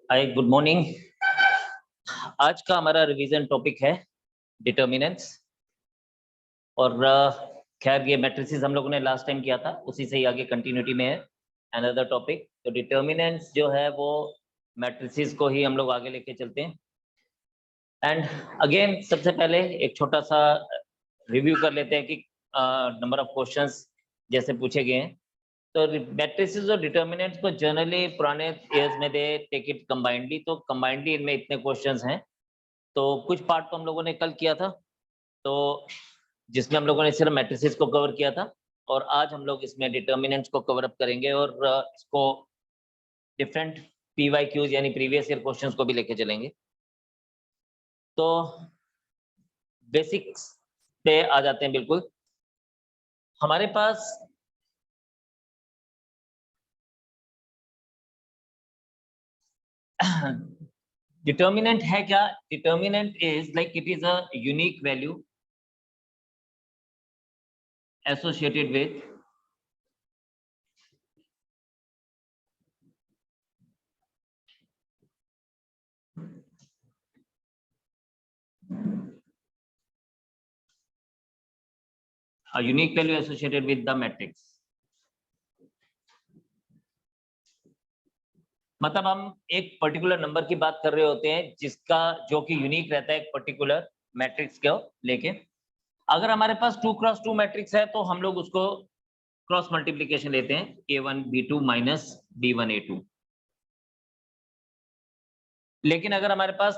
हाय, good morning. आज का हमारा रिवीजन टॉपिक है डिटर्मिनेंट्स। और खैर ये मैट्रिसेस हम लोगों ने लास्ट टाइम किया था, उसी से ही आगे कंटिन्यूटी में है अनदर टॉपिक। तो डिटर्मिनेंट्स जो है वो मैट्रिसेस को ही हम लोग आगे लेके चलते हैं। एंड अगेन सबसे पहले एक छोटा सा रिव्यू कर लेते हैं कि नंबर ऑफ क्वेश्चंस जैसे पूछे गए हैं। तो मैट्रिसेस और डिटर्मिनेंट्स को जनरली पुराने ईयर्स में दे टेक इट कंबाइंडली, तो कंबाइंडली इनमें इतने क्वेश्चंस हैं। तो कुछ पार्ट तो हम लोगों ने कल किया था, तो जिसमें हम लोगों ने सिर्फ मैट्रिसेस को कवर किया था, और आज हम लोग इसमें डिटर्मिनेंट्स को कवर अप करेंगे और इसको डिफरेंट PYQs यानी प्रीवियस ईयर क्वेश्चंस को भी लेके चलेंगे। तो बेसिक्स पे आ जाते हैं। बिल्कुल हमारे पास डिटर्मिनेंट है क्या? Determinant is like it is a unique value associated with a unique value associated with the matrix। मतलब हम एक पर्टिकुलर नंबर की बात कर रहे होते हैं जिसका जो कि यूनिक रहता है एक पर्टिकुलर मैट्रिक्स को लेके। अगर हमारे पास 2 क्रॉस 2 मैट्रिक्स है तो हम लोग उसको क्रॉस मल्टीप्लिकेशन लेते हैं A1 B2 minus B1 A2। लेकिन अगर हमारे पास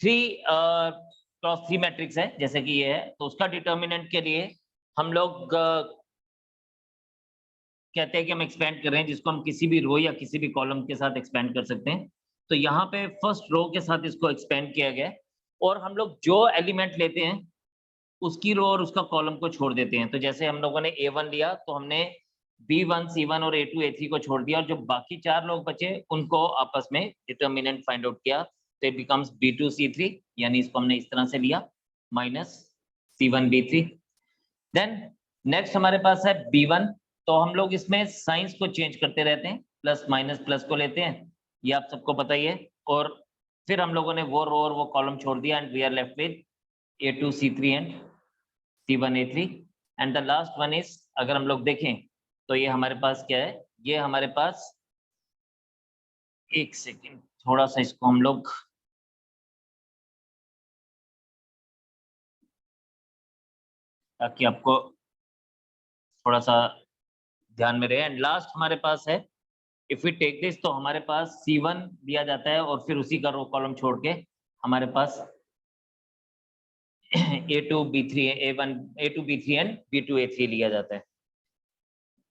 3 क्रॉस 3 मैट्रिक्स है जैसे कि ये है, तो उसका डिटर्मिनेंट के लिए हम लोग कहते हैं कि हम एक्सपेंड कर रहे हैं, जिसको हम किसी भी रो या किसी भी कॉलम के साथ एक्सपेंड कर सकते हैं। तो यहाँ पे फर्स्ट रो के साथ इसको एक्सपेंड किया गया है, और हम लोग जो एलिमेंट लेते हैं उसकी रो और उसका कॉलम को छोड़ देते हैं। तो जैसे हम लोगों ने A1 लिया तो हमने B1 C1 और A2 A3 को छोड़ दिया, और जो बाकी 4 लोग बचे उनको आपस में डिटर्मिनेंट फाइंड आउट किया, तो इट बिकम्स B2 C3, यानी इसको हमने इस तरह से लिया minus C1 B3। Then next हमारे पास है B1। तो हम लोग इसमें साइंस को चेंज करते रहते हैं, प्लस माइनस प्लस को लेते हैं, ये आप सबको पता ही है। और फिर हम लोगों ने वो रो और वो कॉलम छोड़ दिया, and we are left with A2 C3 and C1 A3। And the last one is, अगर हम लोग देखें तो ये हमारे पास क्या है, ये हमारे पास, एक सेकेंड थोड़ा सा इसको हम लोग ताकि आपको थोड़ा सा ध्यान में रहे। एंड लास्ट हमारे पास है इफ वी टेक दिस, तो हमारे पास C1 दिया जाता है और फिर उसी का रो कॉलम छोड़ के हमारे पास A2 B3 A1 A2 B3 and B2 A3 लिया जाता है।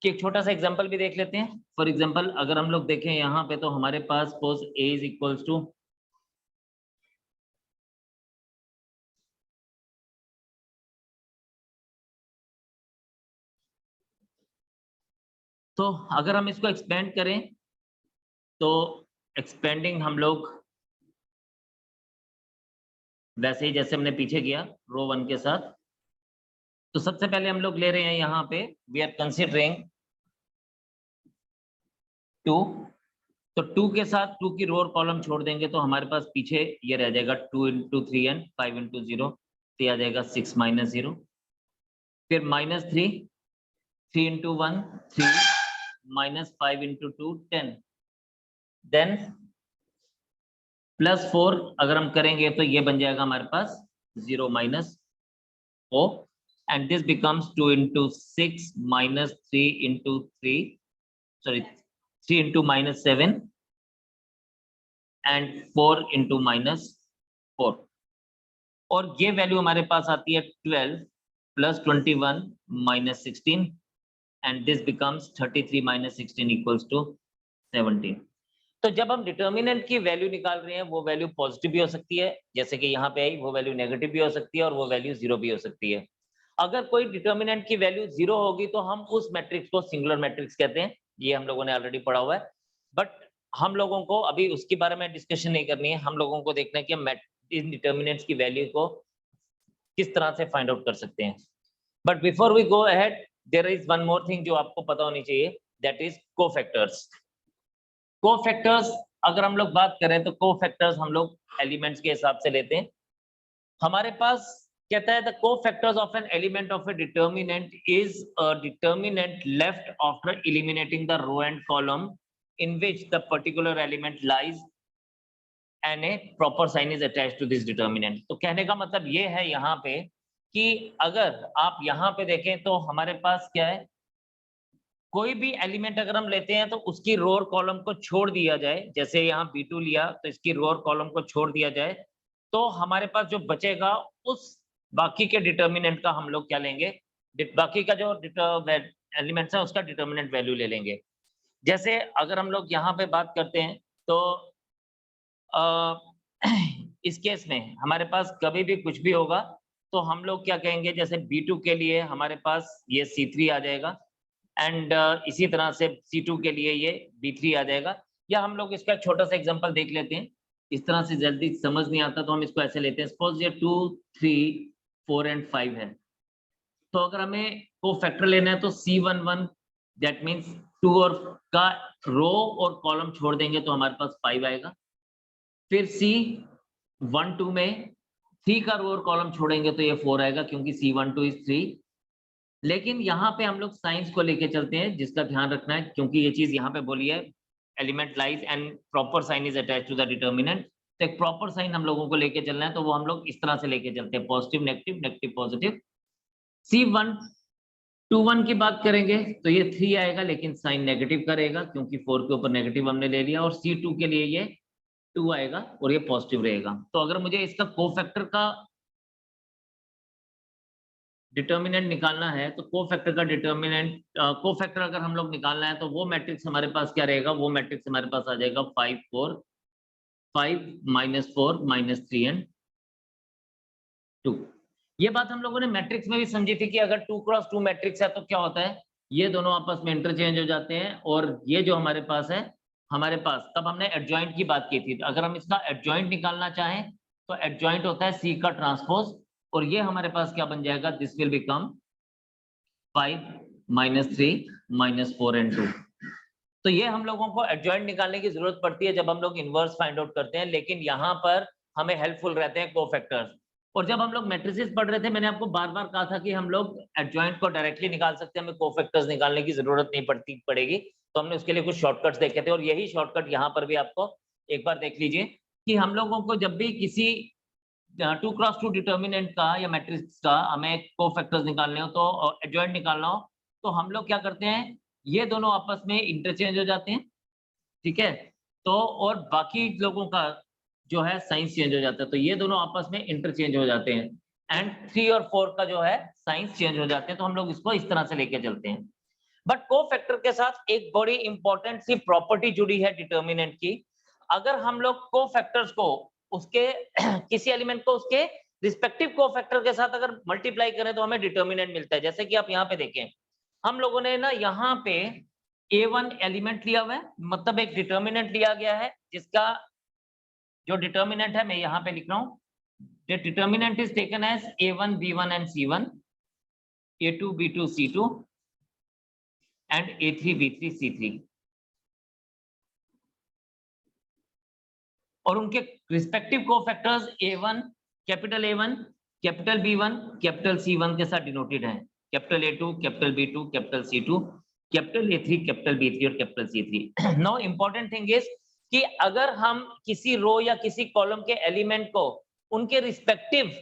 कि एक छोटा सा एग्जांपल भी देख लेते हैं। फॉर एग्जांपल अगर हम लोग देखें यहाँ पे, तो हमारे पास suppose A is equals to, तो अगर हम इसको एक्सपेंड करें तो एक्सपेंडिंग हम लोग वैसे ही जैसे हमने पीछे किया रो 1 के साथ। तो सबसे पहले हम लोग ले रहे हैं यहाँ पे, वी आर कंसिडरिंग 2। तो 2 के साथ 2 की रो और कॉलम छोड़ देंगे तो हमारे पास पीछे ये रह जाएगा 2 into 3 एंड 5 into 0, तो ये आ जाएगा 6 minus 0। फिर minus 3 3 into 1 3 minus 5 into 2 10। Then plus 4 अगर हम करेंगे तो ये बन जाएगा हमारे पास 0 minus 4, and this becomes 2 into 6 minus 3 into 3, sorry 3 into minus 7 and 4 into minus 4। और ये वैल्यू हमारे पास आती है 12 plus 21 minus 16, and this becomes 33 minus 16 equals to 17। तो जब हम डिटर्मिनेंट की वैल्यू निकाल रहे हैं, वो वैल्यू पॉजिटिव भी हो सकती है जैसे कि यहाँ पे आई, वो वैल्यू नेगेटिव भी हो सकती है, और वो वैल्यू 0 भी हो सकती है। अगर कोई डिटर्मिनेंट की वैल्यू 0 होगी तो हम उस मैट्रिक्स को सिंगुलर मैट्रिक्स कहते हैं, ये हम लोगों ने ऑलरेडी पढ़ा हुआ है। बट हम लोगों को अभी उसके बारे में डिस्कशन नहीं करनी है, हम लोगों को देखना है कि हम इन डिटर्मिनेंट्स की वैल्यू को किस तरह से फाइंड आउट कर सकते हैं। But before we go ahead, there is one more thing जो आपको पता होनी चाहिए, दैट इज कोफैक्टर्स। कोफैक्टर्स अगर हम लोग बात करें तो कोफैक्टर्स हम लोग एलिमेंट्स के हिसाब से लेते हैं। हमारे पास कहता है the cofactors of an element of a determinant is a determinant left after eliminating the row and column in which the particular element lies and a proper sign is attached to this determinant. तो कहने का मतलब ये है यहाँ पे कि अगर आप यहाँ पे देखें तो हमारे पास क्या है, कोई भी एलिमेंट अगर हम लेते हैं तो उसकी रो और कॉलम को छोड़ दिया जाए, जैसे यहाँ B2 लिया तो इसकी रो और कॉलम को छोड़ दिया जाए, तो हमारे पास जो बचेगा उस बाकी के डिटर्मिनेंट का हम लोग क्या लेंगे, बाकी का जो एलिमेंट्स है उसका डिटर्मिनेंट वैल्यू ले लेंगे। जैसे अगर हम लोग यहाँ पे बात करते हैं तो इस केस में हमारे पास कभी भी कुछ भी होगा तो हम लोग क्या कहेंगे, जैसे B2 के लिए हमारे पास ये C3 आ जाएगा एंड इसी तरह से C2 के लिए ये B3 आ जाएगा। या हम लोग इसका छोटा सा एग्जांपल देख लेते हैं, इस तरह से जल्दी समझ नहीं आता तो हम इसको ऐसे लेते हैं। सपोज ये 2, 3, 4 एंड 5 है, तो अगर हमें कोफैक्टर लेना है तो C11 दैट मीन्स 2 और का रो और कॉलम छोड़ देंगे तो हमारे पास 5 आएगा। फिर C12 में 3 का रो और कॉलम छोड़ेंगे तो ये 4 आएगा क्योंकि C12 इज 3। लेकिन यहाँ पे हम लोग साइंस को लेके चलते हैं, जिसका ध्यान रखना है क्योंकि ये चीज यहाँ पे बोली है element lies and proper sign is attached to the determinant. तो एक प्रॉपर साइन हम लोगों को लेके चलना है, तो वो हम लोग इस तरह से लेके चलते हैं, positive negative, negative positive. C121 की बात करेंगे तो ये 3 आएगा लेकिन साइन नेगेटिव करेगा क्योंकि 4 के ऊपर नेगेटिव हमने ले लिया, और C2 के लिए ये 2 आएगा और ये पॉजिटिव रहेगा। तो अगर मुझे इसका कोफैक्टर का डिटर्मिनेंट निकालना है तो कोफैक्टर का डिटर्मिनेंट कोफैक्टर अगर हम लोग निकालना है तो वो मैट्रिक्स हमारे पास क्या रहेगा, वो मैट्रिक्स हमारे पास आ जाएगा 5, 4, 5 -4 -3 एंड 2। ये बात हम लोगों ने मैट्रिक्स में भी समझी थी कि अगर 2 क्रॉस 2 मैट्रिक्स है तो क्या होता है, ये दोनों आपस में इंटरचेंज हो जाते हैं, और ये जो हमारे पास है, हमारे पास तब हमने एडजॉइंट की बात की थी। अगर हम इसका एडजॉइंट निकालना चाहें तो एडजॉइंट होता है C का ट्रांसपोज, और ये हमारे पास क्या बन जाएगा, दिस विल बिकम 5 -3 -4 एंड 2। तो ये हम लोगों को एडजॉइंट निकालने की जरूरत पड़ती है जब हम लोग इनवर्स फाइंड आउट करते हैं, लेकिन यहाँ पर हमें हेल्पफुल रहते हैं कोफैक्टर्स। और जब हम लोग मैट्रिसेस पढ़ रहे थे मैंने आपको बार बार कहा था कि हम लोग एडजॉइंट को डायरेक्टली निकाल सकते हैं, हमें कोफैक्टर्स निकालने की जरूरत नहीं पड़ेगी। तो हमने उसके लिए कुछ शॉर्टकट्स देखे थे, और यही शॉर्टकट यहाँ पर भी आपको एक बार देख लीजिए कि हम लोगों को जब भी किसी 2 क्रॉस 2 डिटर्मिनेंट का या मैट्रिक्स का हमें कोफैक्टर्स निकालने हो तो एडजॉइंट निकालना हो तो हम लोग क्या करते हैं, ये दोनों आपस में इंटरचेंज हो जाते हैं, ठीक है। तो और बाकी लोगों का जो है साइंस चेंज हो जाता है, तो ये दोनों आपस में इंटरचेंज हो जाते हैं, एंड 3 और 4 का जो है साइंस चेंज हो जाते हैं। तो हम लोग इसको इस तरह से लेके चलते हैं। बट कोफैक्टर के साथ एक बड़ी इंपॉर्टेंट सी प्रॉपर्टी जुड़ी है डिटर्मिनेंट की। अगर हम लोग कोफैक्टर्स को उसके किसी एलिमेंट को उसके रिस्पेक्टिव कोफैक्टर के साथ अगर मल्टीप्लाई करें तो हमें डिटर्मिनेंट मिलता है। जैसे कि आप यहाँ पे देखें, हम लोगों ने ना यहाँ पे A1 एलिमेंट लिया हुआ है, मतलब एक डिटर्मिनेंट लिया गया है जिसका जो डिटर्मिनेंट है मैं यहाँ पे लिख रहा हूँ, the determinant is taken as A1 B1 and C1, A2 B2 C2 and A3 B3 C3, और उनके respective cofactors A1 capital B1 capital C1 के साथ डिनोटेड हैं, capital A2 capital B2 capital C2 capital A3 capital B3 और capital C3। Now important thing is कि अगर हम किसी रो या किसी कॉलम के एलिमेंट को उनके रिस्पेक्टिव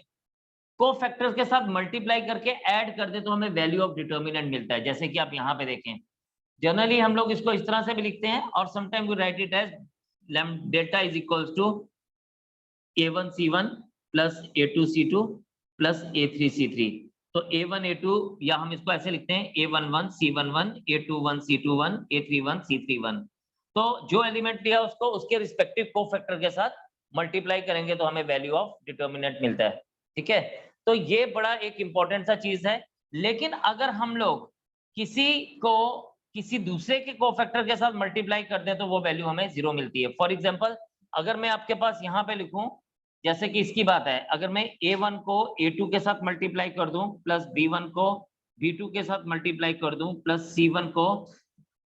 कोफैक्टर्स के साथ मल्टीप्लाई करके ऐड कर दे तो हमें वैल्यू ऑफ डिटर्मिनेंट मिलता है। जैसे कि आप यहाँ पे देखें, जनरली हम लोग इसको इस तरह से भी लिखते हैं, और sometime we write it as delta is equals to A1 C1 plus A2 C2 plus A3 C3। तो A1 A2, या हम इसको ऐसे लिखते हैं A11 C11 A21 C21 A31 C31। तो जो एलिमेंट लिया उसको उसके रिस्पेक्टिव कोफैक्टर के साथ मल्टीप्लाई करेंगे तो हमें वैल्यू ऑफ डिटर्मिनेंट मिलता है, ठीक है। तो ये बड़ा एक इंपॉर्टेंट सा चीज है। लेकिन अगर हम लोग किसी को किसी दूसरे के कोफैक्टर के साथ मल्टीप्लाई कर दें तो वो वैल्यू हमें 0 मिलती है। फॉर एग्जांपल, अगर मैं आपके पास यहाँ पे लिखूं, जैसे कि इसकी बात है, अगर मैं A1 को A2 के साथ मल्टीप्लाई कर दूं प्लस B1 को B2 के साथ मल्टीप्लाई कर दूं प्लस C1 को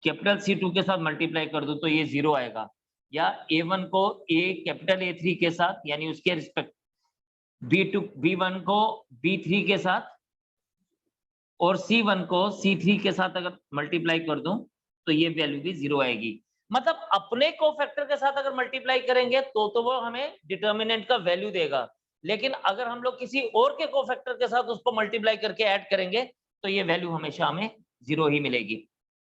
कैपिटल C2 के साथ मल्टीप्लाई कर दूं तो ये 0 आएगा। या A1 को कैपिटल A3 के साथ यानी उसके रिस्पेक्ट B1 को B3 के साथ और C1 को C3 के साथ अगर मल्टीप्लाई कर दूं तो ये वैल्यू भी 0 आएगी। मतलब अपने कोफैक्टर के साथ अगर मल्टीप्लाई करेंगे तो वो हमें डिटर्मिनेंट का वैल्यू देगा, लेकिन अगर हम लोग किसी और के कोफैक्टर के साथ उसको मल्टीप्लाई करके ऐड करेंगे तो ये वैल्यू हमेशा हमें 0 ही मिलेगी।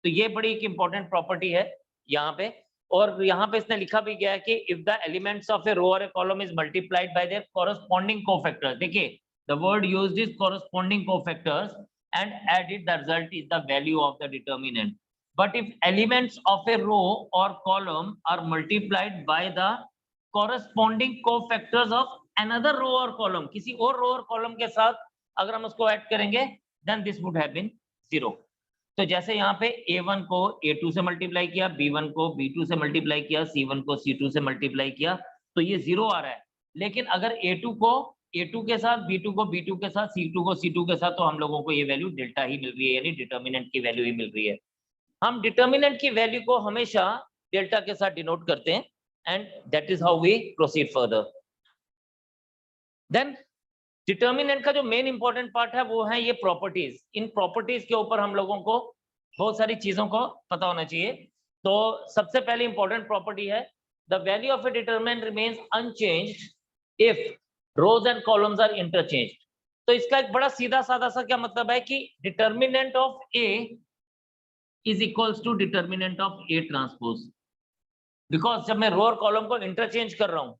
तो ये बड़ी एक इंपॉर्टेंट प्रॉपर्टी है यहाँ पे। और यहाँ पे इसने लिखा भी गया है कि if the elements of a row और a column is multiplied by their corresponding cofactors, देखिए the word used is corresponding cofactors and added, the result is the value of the determinant. But if elements of a row or column are multiplied by the corresponding cofactors of another row or column, किसी और रो और column के साथ अगर हम उसको add करेंगे then this would have been 0. तो जैसे यहाँ पे A1 को A2 से मल्टीप्लाई किया, B1 को B2 से मल्टीप्लाई किया, C1 को C2 से मल्टीप्लाई किया तो ये 0 आ रहा है। लेकिन अगर A2 को A2 के साथ, B2 को B2 के साथ, C2 को C2 के साथ, तो हम लोगों को ये वैल्यू डेल्टा ही मिल रही है, यानी डिटर्मिनेंट की वैल्यू ही मिल रही है। हम डिटर्मिनेंट की वैल्यू को हमेशा डेल्टा के साथ डिनोट करते हैं and that is how we proceed further. Then determinant का जो मेन इंपॉर्टेंट पार्ट है वो है ये प्रॉपर्टीज। इन प्रॉपर्टीज के ऊपर हम लोगों को बहुत सारी चीजों को पता होना चाहिए। तो सबसे पहले इंपॉर्टेंट प्रॉपर्टी है the value of a determinant remains unchanged if rows and columns are interchanged. तो इसका एक बड़ा सीधा साधा सा क्या मतलब है कि determinant of A is equals to determinant of A transpose. Because जब मैं रो और कॉलम को इंटरचेंज कर रहा हूं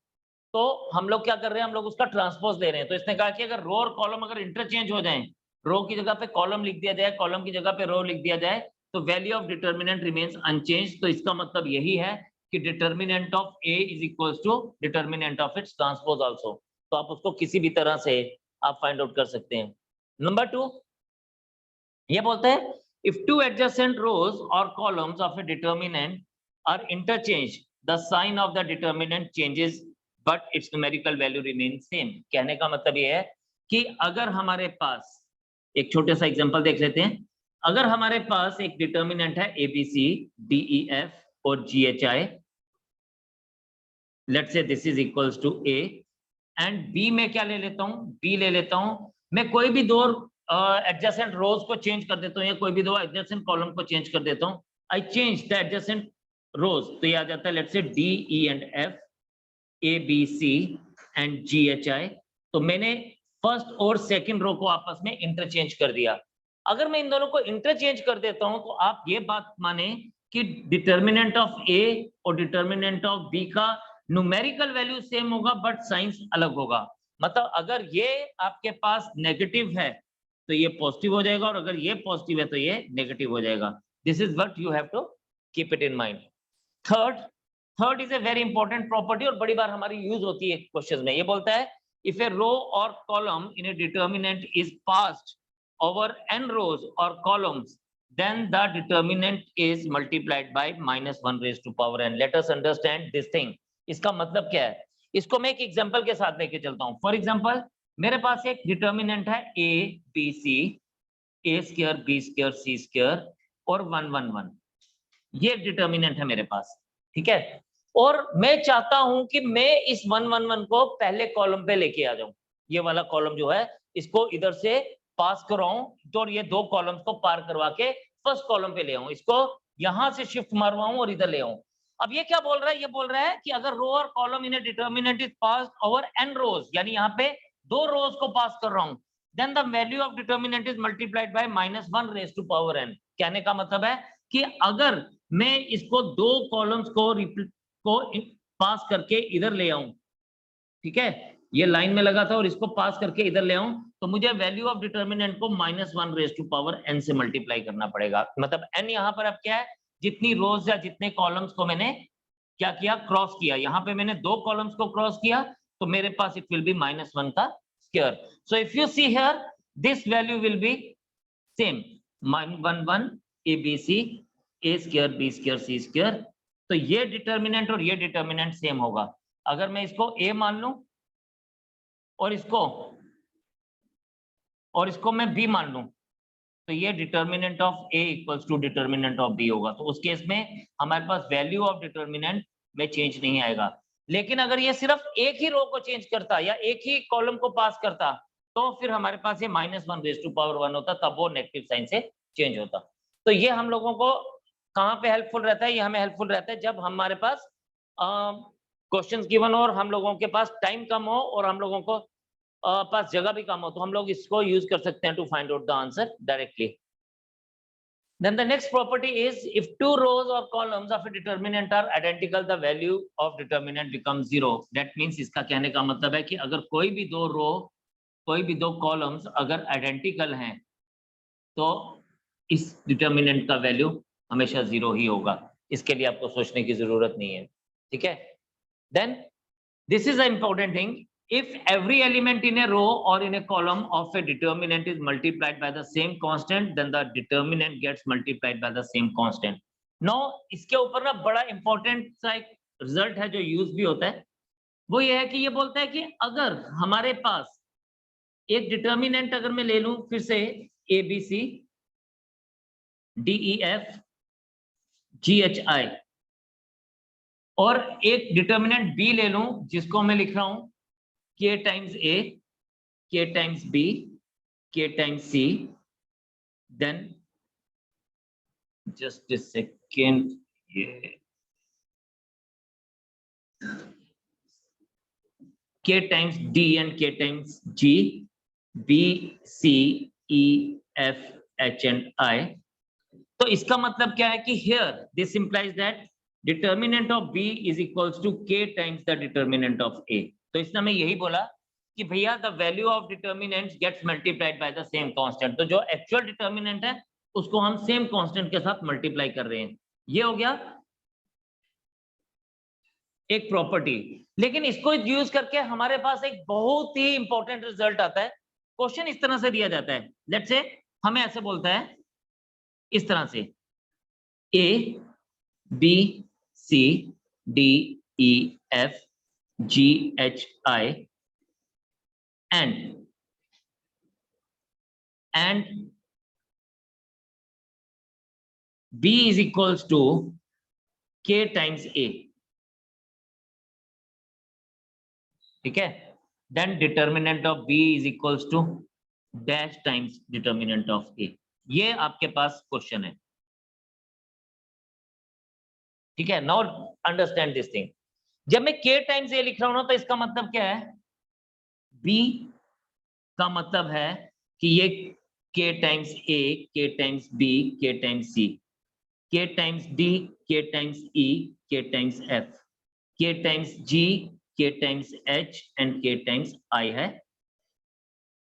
तो हम लोग क्या कर रहे हैं, हम लोग उसका ट्रांसपोज ले रहे हैं। तो इसने कहा कि अगर रो और कॉलम अगर इंटरचेंज हो जाएं, रो की जगह पे कॉलम लिख दिया जाए, कॉलम की जगह पे रो लिख दिया जाए, तो value of determinant remains unchanged. तो इसका मतलब यही है कि determinant of A is equals to determinant of its transpose also. तो आप उसको किसी भी तरह से आप फाइंड आउट कर सकते हैं। नंबर 2 ये बोलते हैं इफ टू एडजेसेंट रोज और columns of a determinant are interchange the sign of the determinant changes but its numerical value remain same. कहने का मतलब ये है कि अगर हमारे पास एक छोटा सा एग्जांपल देख लेते हैं। अगर हमारे पास एक डिटर्मिनेंट है ABC DEF और GHI, let's say this is equals to A and B में क्या ले लेता हूं, B ले लेता हूं मैं कोई भी दो एडजेसेंट रोज को चेंज कर देता हूं या कोई भी दो एडजेसेंट कॉलम को चेंज कर देता हूं। आई चेंज द एडजेसेंट रोज, तो ये आ जाता है let's say D E and F ABC and GHI। तो मैंने फर्स्ट और सेकंड रो को आपस में इंटरचेंज कर दिया। अगर मैं इन दोनों को इंटरचेंज कर देता हूं तो आप ये बात माने कि डिटर्मिनेंट ऑफ A और डिटर्मिनेंट ऑफ B का न्यूमेरिकल वैल्यू सेम होगा बट साइंस अलग होगा। मतलब अगर ये आपके पास नेगेटिव है तो ये पॉजिटिव हो जाएगा और अगर ये पॉजिटिव है तो ये नेगेटिव हो जाएगा। This is what you have to keep it in mind. Third is a very important property और बड़ी बार हमारी यूज होती है क्वेश्चन में। ये बोलता है इफ ए रो और column in A determinant is passed over n rows or columns then the determinant is multiplied by -1 raised to power n। let us understand this thing। इसका मतलब क्या है, इसको मैं एक एग्जांपल के साथ लेके चलता हूं। फॉर एग्जांपल मेरे पास एक डिटर्मिनेंट है ABC A² B² C² और 1 1 1। ये डिटर्मिनेंट है मेरे पास, ठीक है। और मैं चाहता हूं कि मैं इस 1 1 1 को पहले कॉलम पे लेके आ जाऊं। ये वाला कॉलम जो है इसको इधर से पास कराऊं तो ये दो कॉलम्स को पार करवा के फर्स्ट कॉलम पे ले आऊं, इसको यहां से शिफ्ट मारवाऊं और इधर ले आऊं। अब ये क्या बोल रहा है, ये बोल रहा है कि अगर रो और column in A determinant is passed over n रोज, यानी यहाँ पे दो रोज को पास कर रहा हूं, then the value of determinant is multiplied by -1 raise to power n। कहने का मतलब है कि अगर मैं इसको दो कॉलम्स को पास करके इधर ले आऊं, ठीक है, ये लाइन में लगा था और इसको पास करके इधर ले आऊं, तो मुझे वैल्यू ऑफ डिटर्मिनेंट को -1 रेज़ टू पावर n से मल्टीप्लाई करना पड़ेगा। मतलब n यहाँ पर अब क्या है, जितनी रोज या जितने कॉलम्स को मैंने क्या किया, क्रॉस किया। यहाँ पे मैंने दो कॉलम्स को क्रॉस किया तो मेरे पास इट विल बी -1 का square. So if you see here this value will B same 1 1 ABC A² B² C²। तो ये डिटर्मिनेंट और ये डिटर्मिनेंट सेम होगा। अगर मैं इसको A मान लूं और इसको मैं B मान लूं तो ये determinant of A equals to determinant of B होगा। तो उस केस में हमारे पास वैल्यू ऑफ डिटर्मिनेंट में चेंज नहीं आएगा। लेकिन अगर ये सिर्फ एक ही रो को चेंज करता या एक ही कॉलम को पास करता तो फिर हमारे पास ये -1 होता, तब वो नेगेटिव साइन से चेंज होता। तो ये हम लोगों को कहाँ पे हेल्पफुल रहता है? ये हमें हेल्पफुल रहता है जब हमारे पास क्वेश्चंस गिवन हो और हम लोगों के पास टाइम कम हो और हम लोगों को पास जगह भी कम हो, तो हम लोग इसको यूज कर सकते हैं to find out the answer directly. Then the next property is if two rows or columns of a determinant are identical, the value of determinant becomes 0. That means इसका कहने का मतलब है कि अगर कोई भी दो रो, कोई भी दो कॉलम्स अगर आइडेंटिकल हैं तो इस डिटर्मिनेंट का वैल्यू हमेशा 0 ही होगा। इसके लिए आपको सोचने की जरूरत नहीं है, ठीक है। Then this is an important thing. If every element in a row or in a column of a determinant is multiplied by the same constant, then the determinant gets multiplied by the same constant. Now, इसके ऊपर ना बड़ा important सा एक result है जो use भी होता है, वो ये है कि ये बोलता है कि अगर हमारे पास एक डिटर्मिनेंट अगर मैं ले लूं फिर से ABC, DEF, GHI और एक डिटर्मिनेंट B ले लूं जिसको मैं लिख रहा हूं K times A, K times B, K times C, then just a second, K times D and K times G, B, C, E, F, H and I. तो इसका मतलब क्या है कि here this implies that determinant of B is equals to K times the determinant of A. तो इसने हमें यही बोला कि भैया the value of determinants gets multiplied by the same constant. तो जो एक्चुअल डिटर्मिनेंट है उसको हम सेम कांस्टेंट के साथ मल्टीप्लाई कर रहे हैं। ये हो गया एक प्रॉपर्टी। लेकिन इसको यूज करके हमारे पास एक बहुत ही इंपॉर्टेंट रिजल्ट आता है। क्वेश्चन इस तरह से दिया जाता है, लेट्स से हमें ऐसे बोलता है इस तरह से A, B, C, D, E, F, G, H, I and B is equals to K times A, ठीक है। Then determinant of B is equals to dash times determinant of A. ये आपके पास क्वेश्चन है, ठीक है। Now understand this thing. जब मैं K times A लिख रहा हूं ना तो इसका मतलब क्या है? B का मतलब है कि ये K times A, K times B, K times C, K times D, K times E, K times F, K times G, K times H and K times I है।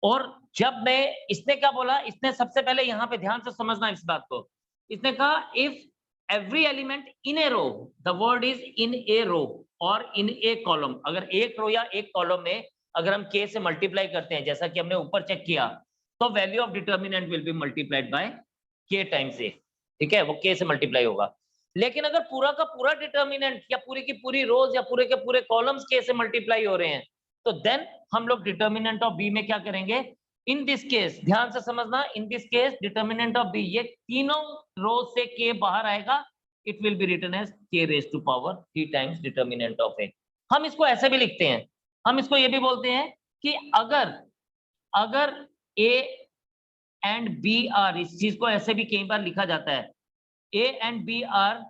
और जब मैं इसने क्या बोला, इसने सबसे पहले यहाँ पे ध्यान से समझना इस बात को। इसने कहा if every element in a row, the word is in a row or in a column, अगर एक रो या एक कॉलम में अगर हम K से मल्टीप्लाई करते हैं जैसा कि हमने ऊपर चेक किया, तो value of determinant will be multiplied by K times A, ठीक है, वो K से मल्टीप्लाई होगा। लेकिन अगर पूरा का पूरा डिटर्मिनेंट या पूरी की पूरी रोज या पूरे के पूरे कॉलम्स K से मल्टीप्लाई हो रहे हैं, तो देन हम लोग डिटर्मिनेंट ऑफ B में क्या करेंगे? इन दिस केस ध्यान से समझना, in this case determinant of B, ये तीनों रो से K बाहर आएगा, it will be written as K raise to power 3 times determinant of A। हम इसको ऐसे भी लिखते हैं, हम इसको ये भी बोलते हैं कि अगर A एंड B आर, इस चीज को ऐसे भी कई बार लिखा जाता है, A and B are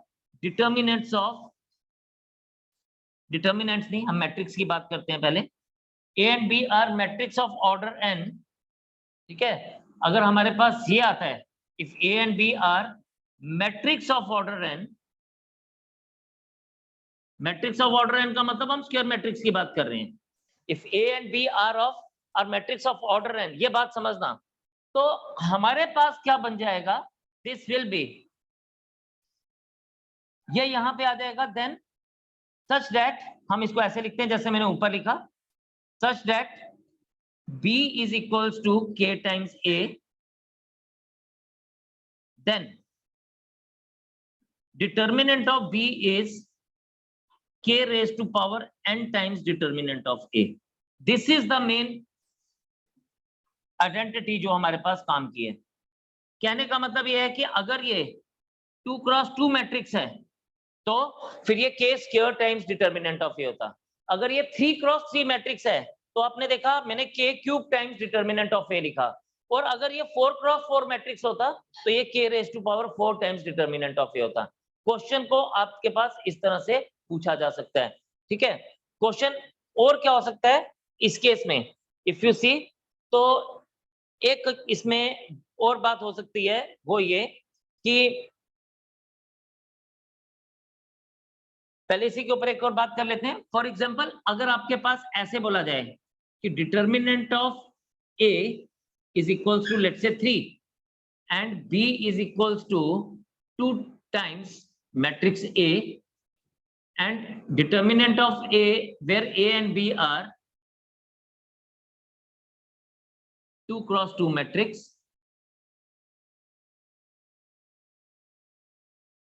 determinants of, determinants नहीं, हम मैट्रिक्स की बात करते हैं पहले। A and B are matrix of order n, ठीक है। अगर हमारे पास ये आता है if A and B are matrix of order n, matrix of order n का मतलब हम स्क्वायर मैट्रिक्स की बात कर रहे हैं। If A and B are matrix of order n, ये बात समझना। तो हमारे पास क्या बन जाएगा? दिस विल बी, ये यहां पे आ जाएगा, देन सच दैट, हम इसको ऐसे लिखते हैं जैसे मैंने ऊपर लिखा, such that B is equals to K times A, then determinant of B is K raised to power n times determinant of A. This is the main identity जो हमारे पास काम की है। कहने का मतलब ये है कि अगर ये 2 क्रॉस 2 मैट्रिक्स है तो फिर ये k square times determinant of A होता। अगर ये 3x3 मैट्रिक्स है तो आपने देखा मैंने k cube times determinant of A लिखा, और अगर ये 4x4 मैट्रिक्स होता तो ये k raise to power 4 times determinant of A होता। क्वेश्चन को आपके पास इस तरह से पूछा जा सकता है, ठीक है। क्वेश्चन और क्या हो सकता है इस केस में, इफ यू सी, तो एक इसमें और बात हो सकती है, वो ये कि पहले इसी के ऊपर एक और बात कर लेते हैं। फॉर एग्जाम्पल अगर आपके पास ऐसे बोला जाए कि determinant of A is equals to let's say 3 and B is equals to 2 times matrix A, and determinant of A where A and B are 2x2 matrix.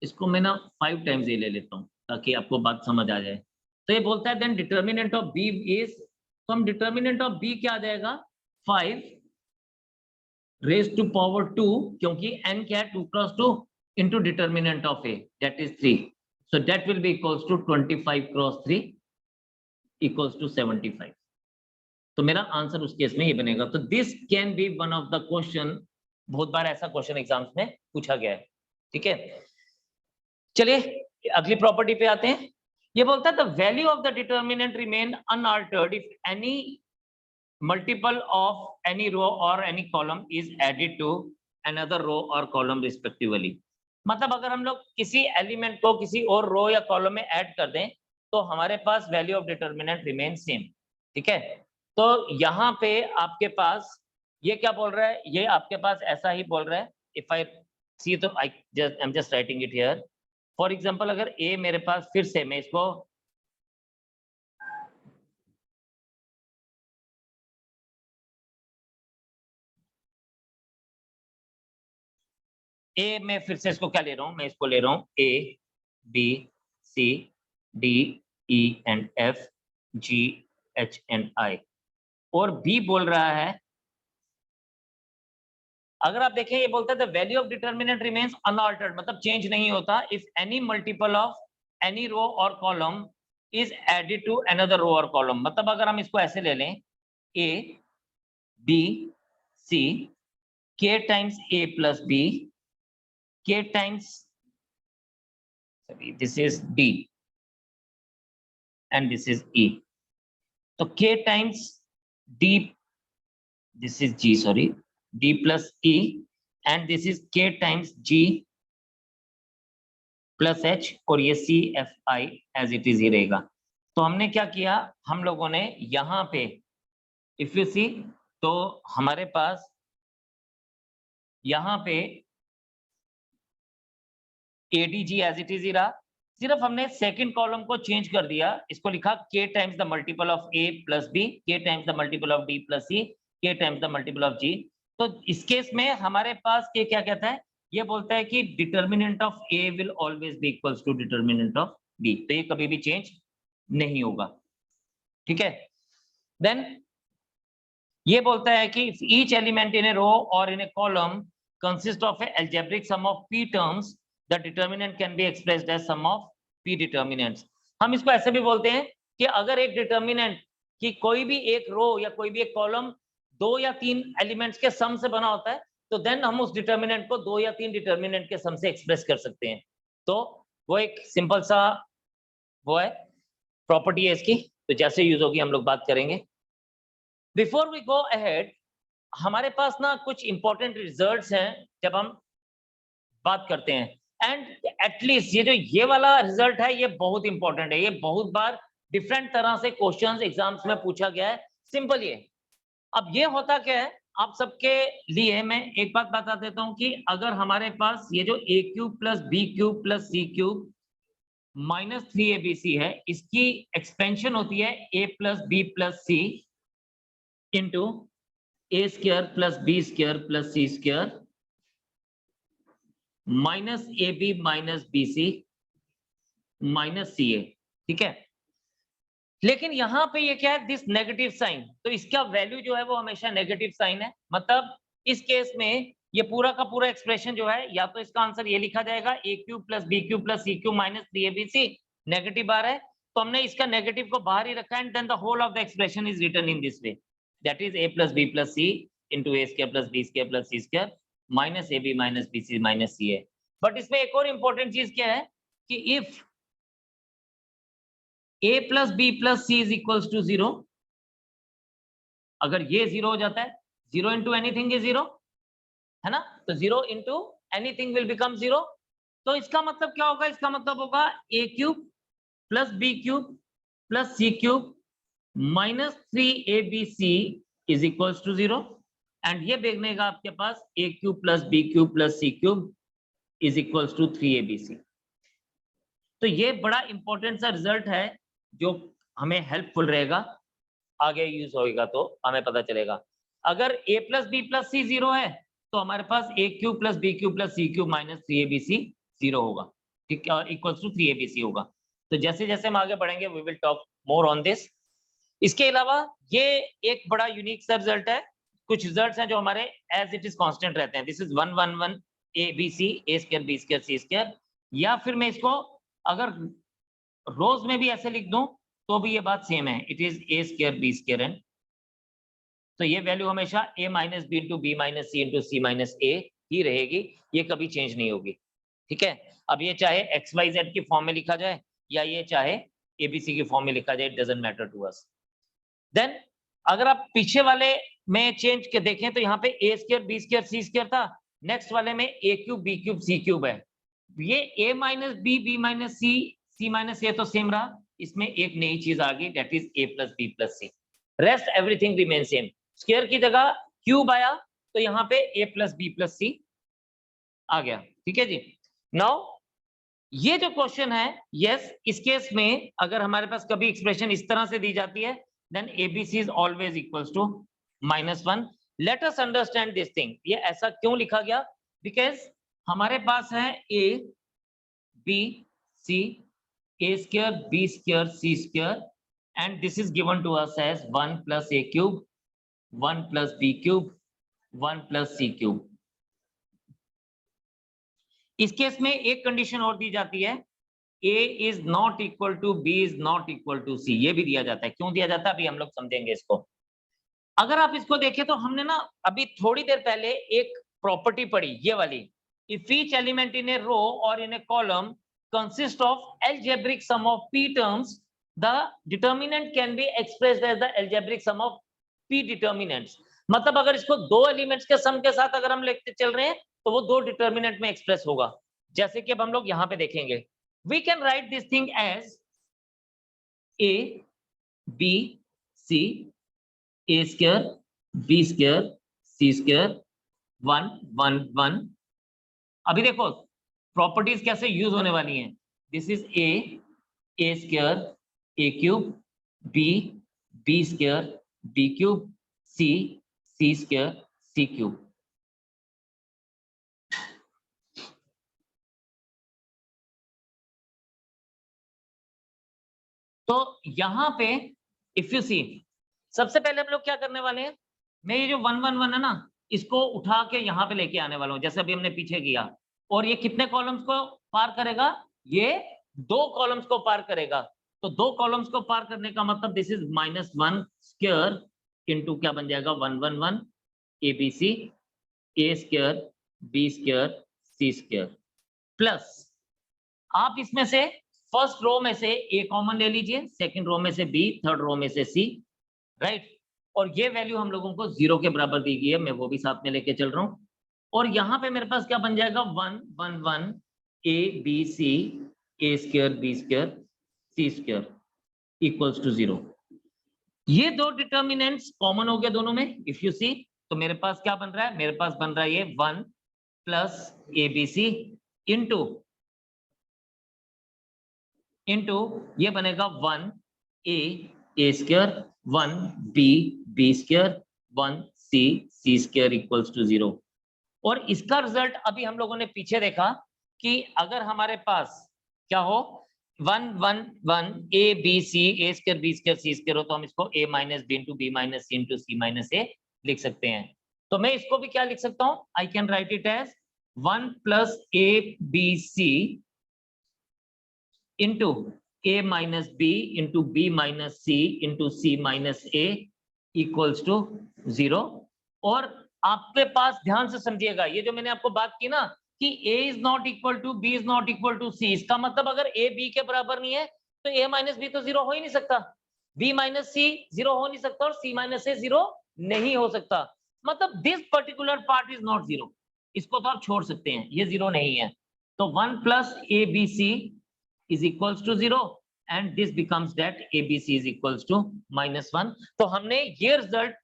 इसको मैं ना 5 टाइम्स ए ले लेता हूं ताकि आपको बात समझ आ जाए। तो ये बोलता है then determinant of B is, तो हम डिटर्मिनेंट ऑफ बी क्या आ जाएगा 5 रेज टू पावर 2, क्योंकि n क्या है 2x2 into determinant of a that is 3, so that will be equals to 25 cross 3 equals to 75। तो मेरा आंसर उस केस में ये बनेगा। तो this can B one of the question, बहुत बार ऐसा क्वेश्चन एग्जाम्स में पूछा गया है, ठीक है। चलिए अगली प्रॉपर्टी पे आते हैं। ये बोलता है the value of the determinant remain unaltered if any multiple of any row और any column is added to another row और कॉलम रिस्पेक्टिवली। मतलब अगर हम लोग किसी एलिमेंट को किसी और रो या कॉलम में ऐड कर दें तो हमारे पास value of determinant remain same, ठीक है। तो यहाँ पे आपके पास ये क्या बोल रहा है, ये आपके पास ऐसा ही बोल रहा है। इफ आई सी, तो I am just writing it here. For example अगर ए मेरे पास, फिर से मैं इसको ए, मैं फिर से इसको क्या ले रहा हूं, मैं इसको ले रहा हूं A B C D E and F G H and I, और बी बोल रहा है, अगर आप देखें ये बोलता है the value of determinant remains unaltered, मतलब चेंज नहीं होता if any multiple of any row और column is added to another row और कॉलम। मतलब अगर हम इसको ऐसे ले लें ए B C K times A plus B K times, this is D and this is E, तो k times d, this is g, sorry, d plus e and this is k times g plus h, और ये c f i as it is ही रहेगा। तो हमने क्या किया, हम लोगों ने यहाँ पे इफ यू सी, तो हमारे पास यहाँ पे adg एज इट इज ही रहा, सिर्फ हमने सेकंड कॉलम को चेंज कर दिया, इसको लिखा k times the multiple of a plus b, k times the multiple of d plus c, k times the multiple of g। तो इस केस में हमारे पास k क्या कहता है, ये बोलता है कि determinant of a will always be equals to determinant of b, तो ये कभी भी चेंज नहीं होगा, ठीक है। देन ये बोलता है कि if each element in a row or in a column consists of a algebraic sum of p terms, the determinant can be expressed as sum of p determinants। हम इसको ऐसे भी बोलते हैं कि अगर एक डिटर्मिनेंट की कोई भी एक रो या कोई भी एक कॉलम 2 या 3 एलिमेंट्स के सम से बना होता है, तो देन हम उस डिटर्मिनेंट को 2 या 3 डिटर्मिनेंट के सम से एक्सप्रेस कर सकते हैं। तो वो एक सिंपल सा वो है प्रॉपर्टी है इसकी, तो जैसे यूज होगी हम लोग बात करेंगे। बिफोर वी गो अहेड, हमारे पास ना कुछ इंपॉर्टेंट रिजल्ट्स हैं जब हम बात करते हैं, एंड एटलीस्ट ये जो ये वाला रिजल्ट है ये बहुत इंपॉर्टेंट है, ये बहुत बार डिफरेंट तरह से क्वेश्चंस एग्जाम्स में पूछा गया है। सिंपल ये, अब ये होता क्या है आप सबके लिए मैं एक बात बता देता हूं कि अगर हमारे पास ये जो a cube plus B cube plus C cube minus 3abc है, इसकी एक्सपेंशन होती है a plus B plus C into A square plus B square plus C square minus A B minus B C minus C A, ठीक है। लेकिन यहां पे ये क्या है, दिस नेगेटिव साइन, तो इसका वैल्यू जो है वो हमेशा नेगेटिव साइन है। मतलब इस केस में ये पूरा का पूरा एक्सप्रेशन जो है, या तो इसका आंसर ये लिखा जाएगा a cube plus b cube plus c cube minus 3abc, negative आ रहा है तो हमने इसका नेगेटिव को बाहर ही रखा है, and then the whole of the expression is written in this way, that is a plus b plus c into a square plus b square plus c square minus ab minus bc minus c है। But इसमें एक और important चीज क्या है कि if a plus b plus c is equals to 0, अगर ये 0 हो जाता है, 0 इंटू एनीथिंग इज 0, है ना, तो 0 इंटू एनीथिंग विल बिकम 0, तो इसका मतलब क्या होगा, इसका मतलब होगा a cube plus b cube plus c cube minus 3abc is equals to 0, and ये बनेगा आपके पास a cube plus b cube plus c cube is equals to 3abc। तो ये बड़ा इंपॉर्टेंट सा रिजल्ट है जो हमें हेल्पफुल रहेगा, आगे यूज होगा तो हमें पता चलेगा। अगर a plus b plus c 0 है तो हमारे पास a cube plus b cube plus c cube minus 3abc 0 होगा, ठीक है, इक्वल्स टू 3abc होगा। तो जैसे जैसे हम आगे बढ़ेंगे we will talk more on this. इसके अलावा ये एक बड़ा यूनिक सा रिजल्ट है, कुछ रिजल्ट्स हैं जो हमारे एज इट इज कांस्टेंट रहते हैं, this is 1 1 1 abc a square b square c square, या फिर मैं इसको अगर रोज में भी ऐसे लिख दूं तो भी ये बात सेम है, it is a square b square and, तो ये वैल्यू हमेशा a minus B into B minus C into C minus A ही रहेगी, ये कभी चेंज नहीं होगी, ठीक है। अब ये चाहे एक्स वाई जेड की फॉर्म में लिखा जाए या ये चाहे एबीसी की फॉर्म में लिखा जाए, it doesn't matter to us. Then अगर आप पीछे वाले में चेंज के देखें तो यहाँ पे A square B square C square था, नेक्स्ट वाले में A cube B cube C cube है, ये a minus B minus C C minus A तो सेम रहा, इसमें एक नई चीज आ गई that is a plus B plus C, rest everything remain same. Square की जगह क्यूब आया तो यहाँ पे a plus B plus C आ गया, ठीक है जी। नाउ ये जो क्वेश्चन है, यस, इस केस में अगर हमारे पास कभी एक्सप्रेशन इस तरह से दी जाती है then ABC is always equals to -1। Let us understand this thing, ये ऐसा क्यों लिखा गया, बिकॉज हमारे पास है a b c a square b square c square and this is given to us as 1 plus a cube 1 plus b cube 1 plus c cube. इस case में एक कंडीशन और दी जाती है, a is not equal to b is not equal to c, ये भी दिया जाता है, क्यों दिया जाता है अभी हम लोग समझेंगे इसको। अगर आप इसको देखें तो हमने ना अभी थोड़ी देर पहले एक प्रॉपर्टी पढ़ी, ये वाली, if each element in a row और in a column consist of algebraic sum of p terms, the determinant can be expressed as the algebraic sum of p determinants। मतलब अगर इसको दो एलिमेंट्स के सम के साथ अगर हम लेते चल रहे हैं तो वो दो डिटर्मिनेंट में एक्सप्रेस होगा, जैसे कि अब हम लोग यहाँ पे देखेंगे, we can write this thing as a b c a square b square c square 1 1 1। अभी देखो प्रॉपर्टीज कैसे यूज होने वाली हैं, this is a square a cube b square b cube c square c cube. तो यहां पे if you see, सबसे पहले हम लोग क्या करने वाले हैं, मैं ये जो 1 1 1 है ना, इसको उठा के यहाँ पे लेके आने वाला हूँ, जैसे अभी हमने पीछे किया, और ये कितने कॉलम्स को पार करेगा, ये दो कॉलम्स को पार करेगा, तो दो कॉलम्स को पार करने का मतलब दिस इज -1 स्क्वायर इंटू क्या बन जाएगा 1 1 1 ABC a square b square c square plus, आप इसमें से फर्स्ट रो में से a कॉमन ले लीजिए, सेकंड रो में से b, थर्ड रो में से c, राइट, और ये वैल्यू हम लोगों को 0 के बराबर दी गई है, मैं वो भी साथ में लेके चल रहा हूं, और यहाँ पे मेरे पास क्या बन जाएगा 1 1 1 a b c a square b square c square equals to 0। ये दो डिटर्मिनेंट्स कॉमन हो गए दोनों में, इफ यू सी, तो मेरे पास क्या बन रहा है, मेरे पास बन रहा है ये 1 प्लस abc इंटू ये बनेगा 1 a square 1 b square 1 c square equals to 0। और इसका रिजल्ट अभी हम लोगों ने पीछे देखा कि अगर हमारे पास क्या हो 1 1 1 a b c a square b square c square हो, तो हम इसको a minus B into B minus C into C minus A लिख सकते हैं। तो मैं इसको भी क्या लिख सकता हूं, I can write it as 1 plus A B C into a minus B into B minus C into C minus A equals to 0। और आपके पास ध्यान से समझिएगा, ये जो मैंने आपको बात की ना कि a is not equal to B is not equal to C, इसका मतलब अगर a b के बराबर नहीं है तो a माइनस बी तो 0 हो ही नहीं सकता, b माइनस सी 0 हो नहीं सकता और c माइनस ए 0 नहीं हो सकता। मतलब this particular part is not 0, इसको तो आप छोड़ सकते हैं, ये 0 नहीं है। तो 1 plus A B C is equals to 0 and this becomes that ABC is equals to -1। तो हमने ये रिजल्ट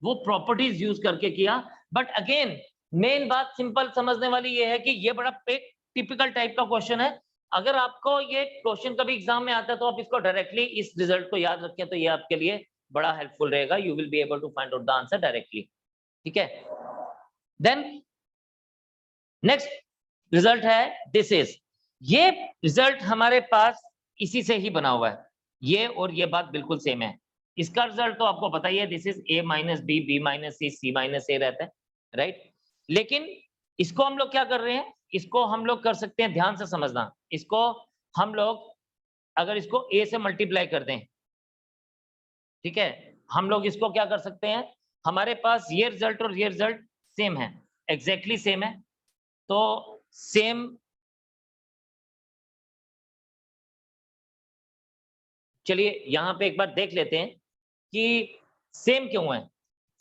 वो प्रॉपर्टीज यूज करके किया। बट अगेन मेन बात सिंपल समझने वाली ये है कि ये बड़ा टिपिकल टाइप का क्वेश्चन है। अगर आपको ये क्वेश्चन कभी एग्जाम में आता है तो आप इसको डायरेक्टली इस रिजल्ट को याद रखें, तो ये आपके लिए बड़ा हेल्पफुल रहेगा। You will be able to find out the answer directly. ठीक है, देन नेक्स्ट रिजल्ट है दिस इज, ये रिजल्ट हमारे पास इसी से ही बना हुआ है, ये और ये बात बिल्कुल सेम है। इसका रिजल्ट तो आपको पता ही है, this is a minus B B minus C C minus A रहता है, राइट। लेकिन इसको हम लोग क्या कर रहे हैं, इसको हम लोग कर सकते हैं, ध्यान से समझना, इसको हम लोग अगर इसको a से मल्टीप्लाई कर दें, ठीक है, हम लोग इसको क्या कर सकते हैं, हमारे पास ये रिजल्ट और ये रिजल्ट सेम है, एग्जैक्टली सेम है। तो सेम, चलिए यहां पे एक बार देख लेते हैं कि सेम क्यों है।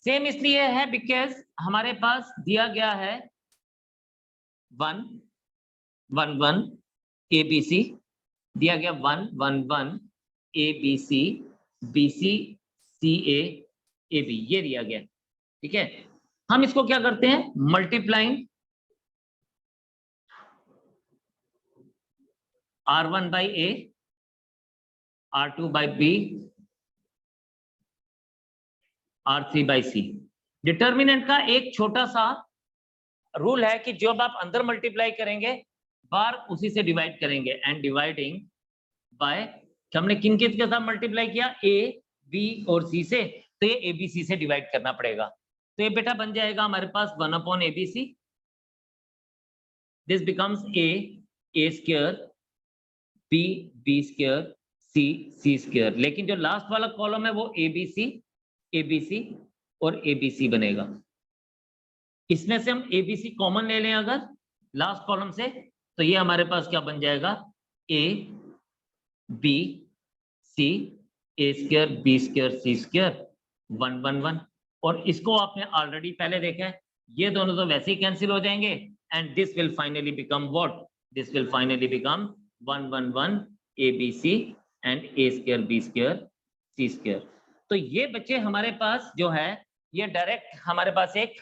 सेम इसलिए है बिकॉज हमारे पास दिया गया है 1 1 1 ए बी सी, दिया गया 1 1 1 A B C C A B, ये दिया गया, ठीक है। हम इसको क्या करते हैं, multiplying R1 by A R2 by B R3 by C. Determinant का एक छोटा सा रूल है कि जब आप अंदर मल्टीप्लाई करेंगे बार उसी से डिवाइड करेंगे, एंड डिवाइडिंग बाय, हमने किन किन के साथ मल्टीप्लाई किया, ए बी और सी से, तो ये ए बी सी से डिवाइड करना पड़ेगा। तो ये बेटा बन जाएगा हमारे पास 1 upon A B C, this becomes A square B B square C square. लेकिन जो लास्ट वाला कॉलम है वो ए बी सी और ए बी सी बनेगा। इसमें से हम ए बी सी कॉमन ले लें अगर लास्ट कॉलम से, तो ये हमारे पास क्या बन जाएगा, A B C A square B square C square 1 1 1। और इसको आपने ऑलरेडी पहले देखा है, ये दोनों तो वैसे ही कैंसिल हो जाएंगे, and this will finally become what, this will finally become 1 1 1 A B C and A square B square C square. तो ये बच्चे हमारे पास जो है ये डायरेक्ट हमारे पास एक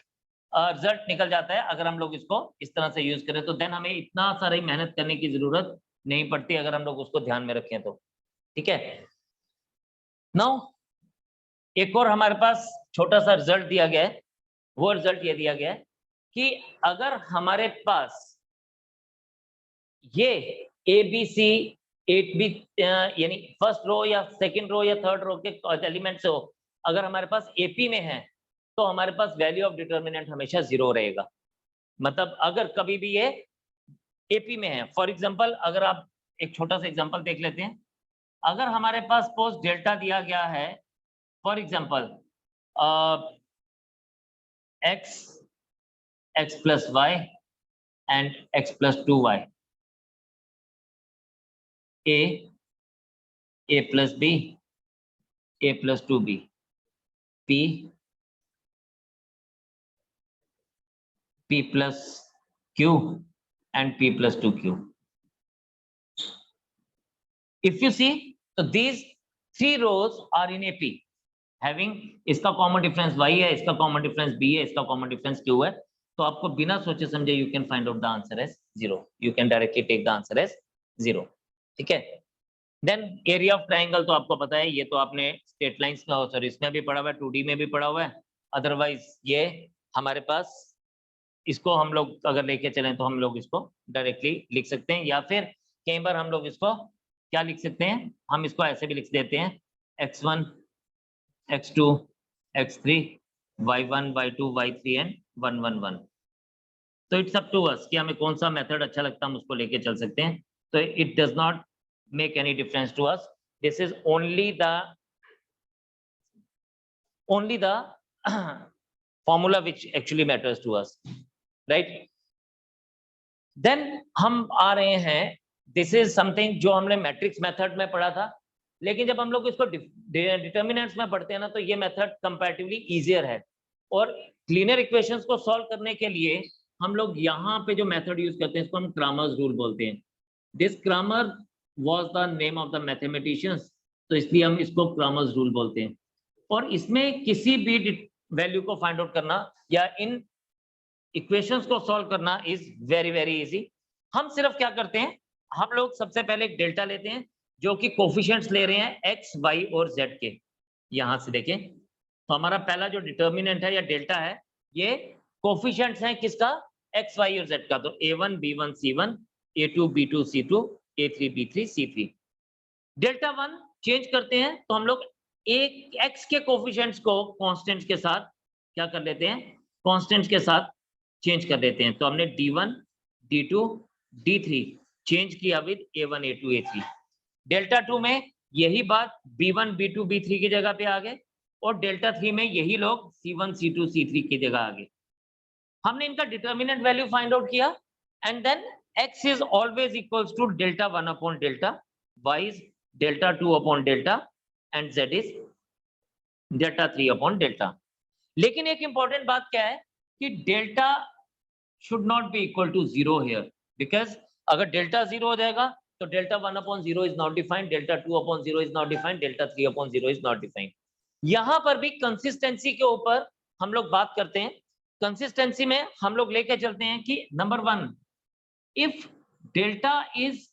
रिजल्ट निकल जाता है। अगर हम लोग इसको इस तरह से यूज करें तो देन हमें इतना सारी मेहनत करने की जरूरत नहीं पड़ती, अगर हम लोग उसको ध्यान में रखें तो, ठीक है। नाउ एक और हमारे पास छोटा सा रिजल्ट दिया गया है, वो रिजल्ट ये दिया गया है कि अगर हमारे पास ये ए बी सी 8 यानी फर्स्ट रो या सेकंड रो या थर्ड रो के एलिमेंट्स हो, अगर हमारे पास एपी में है तो हमारे पास वैल्यू ऑफ डिटर्मिनेंट हमेशा 0 रहेगा। मतलब अगर कभी भी ये एपी में है, फॉर एग्जांपल अगर आप एक छोटा सा एग्जांपल देख लेते हैं, अगर हमारे पास पोस्ट डेल्टा दिया गया है, for example x plus y and x plus 2y, a plus b a plus 2b, p plus q and p plus 2q. If you see, so these three rows are in AP, having इसका common difference y है, इसका common difference b है, इसका common difference q है। तो आपको बिना सोचे समझे you can find out the answer as 0. You can directly take the answer as 0. ठीक है। देन एरिया ऑफ ट्राइंगल तो आपको पता है, ये तो आपने स्ट्रेट लाइंस का सॉरी इसमें भी पढ़ा हुआ है, 2D में भी पढ़ा हुआ है। अदरवाइज ये हमारे पास, इसको हम लोग अगर लेके चलें तो हम लोग इसको डायरेक्टली लिख सकते हैं, या फिर कई बार हम लोग इसको क्या लिख सकते हैं, हम इसको ऐसे भी लिख देते हैं x1 x2 x3 y1 y2 y3 and 1 1 1। तो इट्स अप टू अस कि हमें कौन सा मेथड अच्छा लगता है, हम उसको लेके चल सकते हैं। तो it does not make any difference to us, this is only the formula which actually matters to us, right? Then हम आ रहे हैं, this is something जो हमने मैट्रिक्स मेथड में पढ़ा था, लेकिन जब हम लोग इसको डिटर्मिनेंट्स में पढ़ते हैं ना, तो ये मेथड कंपैरेटिवली इजियर है। और लीनियर इक्वेशंस को सॉल्व करने के लिए हम लोग यहाँ पे जो मेथड यूज करते हैं इसको हम क्रामर्स रूल बोलते हैं। This Cramer was the name of the mathematicians, तो इसलिए हम इसको क्रामर्स रूल बोलते हैं। और इसमें किसी भी वैल्यू को फाइंड आउट करना या इन इक्वेशंस को सॉल्व करना इज वेरी वेरी इजी। हम सिर्फ क्या करते हैं, हम लोग सबसे पहले एक डेल्टा लेते हैं जो कि कोफिशिएंट्स ले रहे हैं एक्स वाई और जेड के। यहां से देखें तो हमारा पहला जो डिटर्मिनेंट है या डेल्टा है, ये कोफिशिएंट्स हैं किसका, एक्स वाई और जेड का। तो a1 b1 c1 a2 b2 c2 a3 b3 c3। Delta 1 change करते हैं तो हम लोग एक एक्स के कोफिशिएंट्स को कांस्टेंट्स के साथ क्या कर लेते हैं, कांस्टेंट्स के साथ चेंज कर देते हैं। तो हमने d1 d2 d3 चेंज किया with a1 a2 a3। Delta 2 में यही बात b1 b2 b3 की जगह पे आ गए, और डेल्टा 3 में यही लोग c1 c2 c3 की जगह आ गए। हमने इनका डिटर्मिनेंट वैल्यू फाइंड आउट किया, and then x is always equals to delta 1 upon delta, y is delta 2 upon delta, and z is delta 3 upon delta. लेकिन एक इंपॉर्टेंट बात क्या है कि delta should not be equal to 0 here, because अगर delta 0 हो जाएगा तो delta 1 upon 0 is not defined, delta 2 upon 0 is not defined, delta 3 upon 0 is not defined. यहां पर भी कंसिस्टेंसी के ऊपर हम लोग बात करते हैं। कंसिस्टेंसी में हम लोग लेके चलते हैं कि number 1, if delta is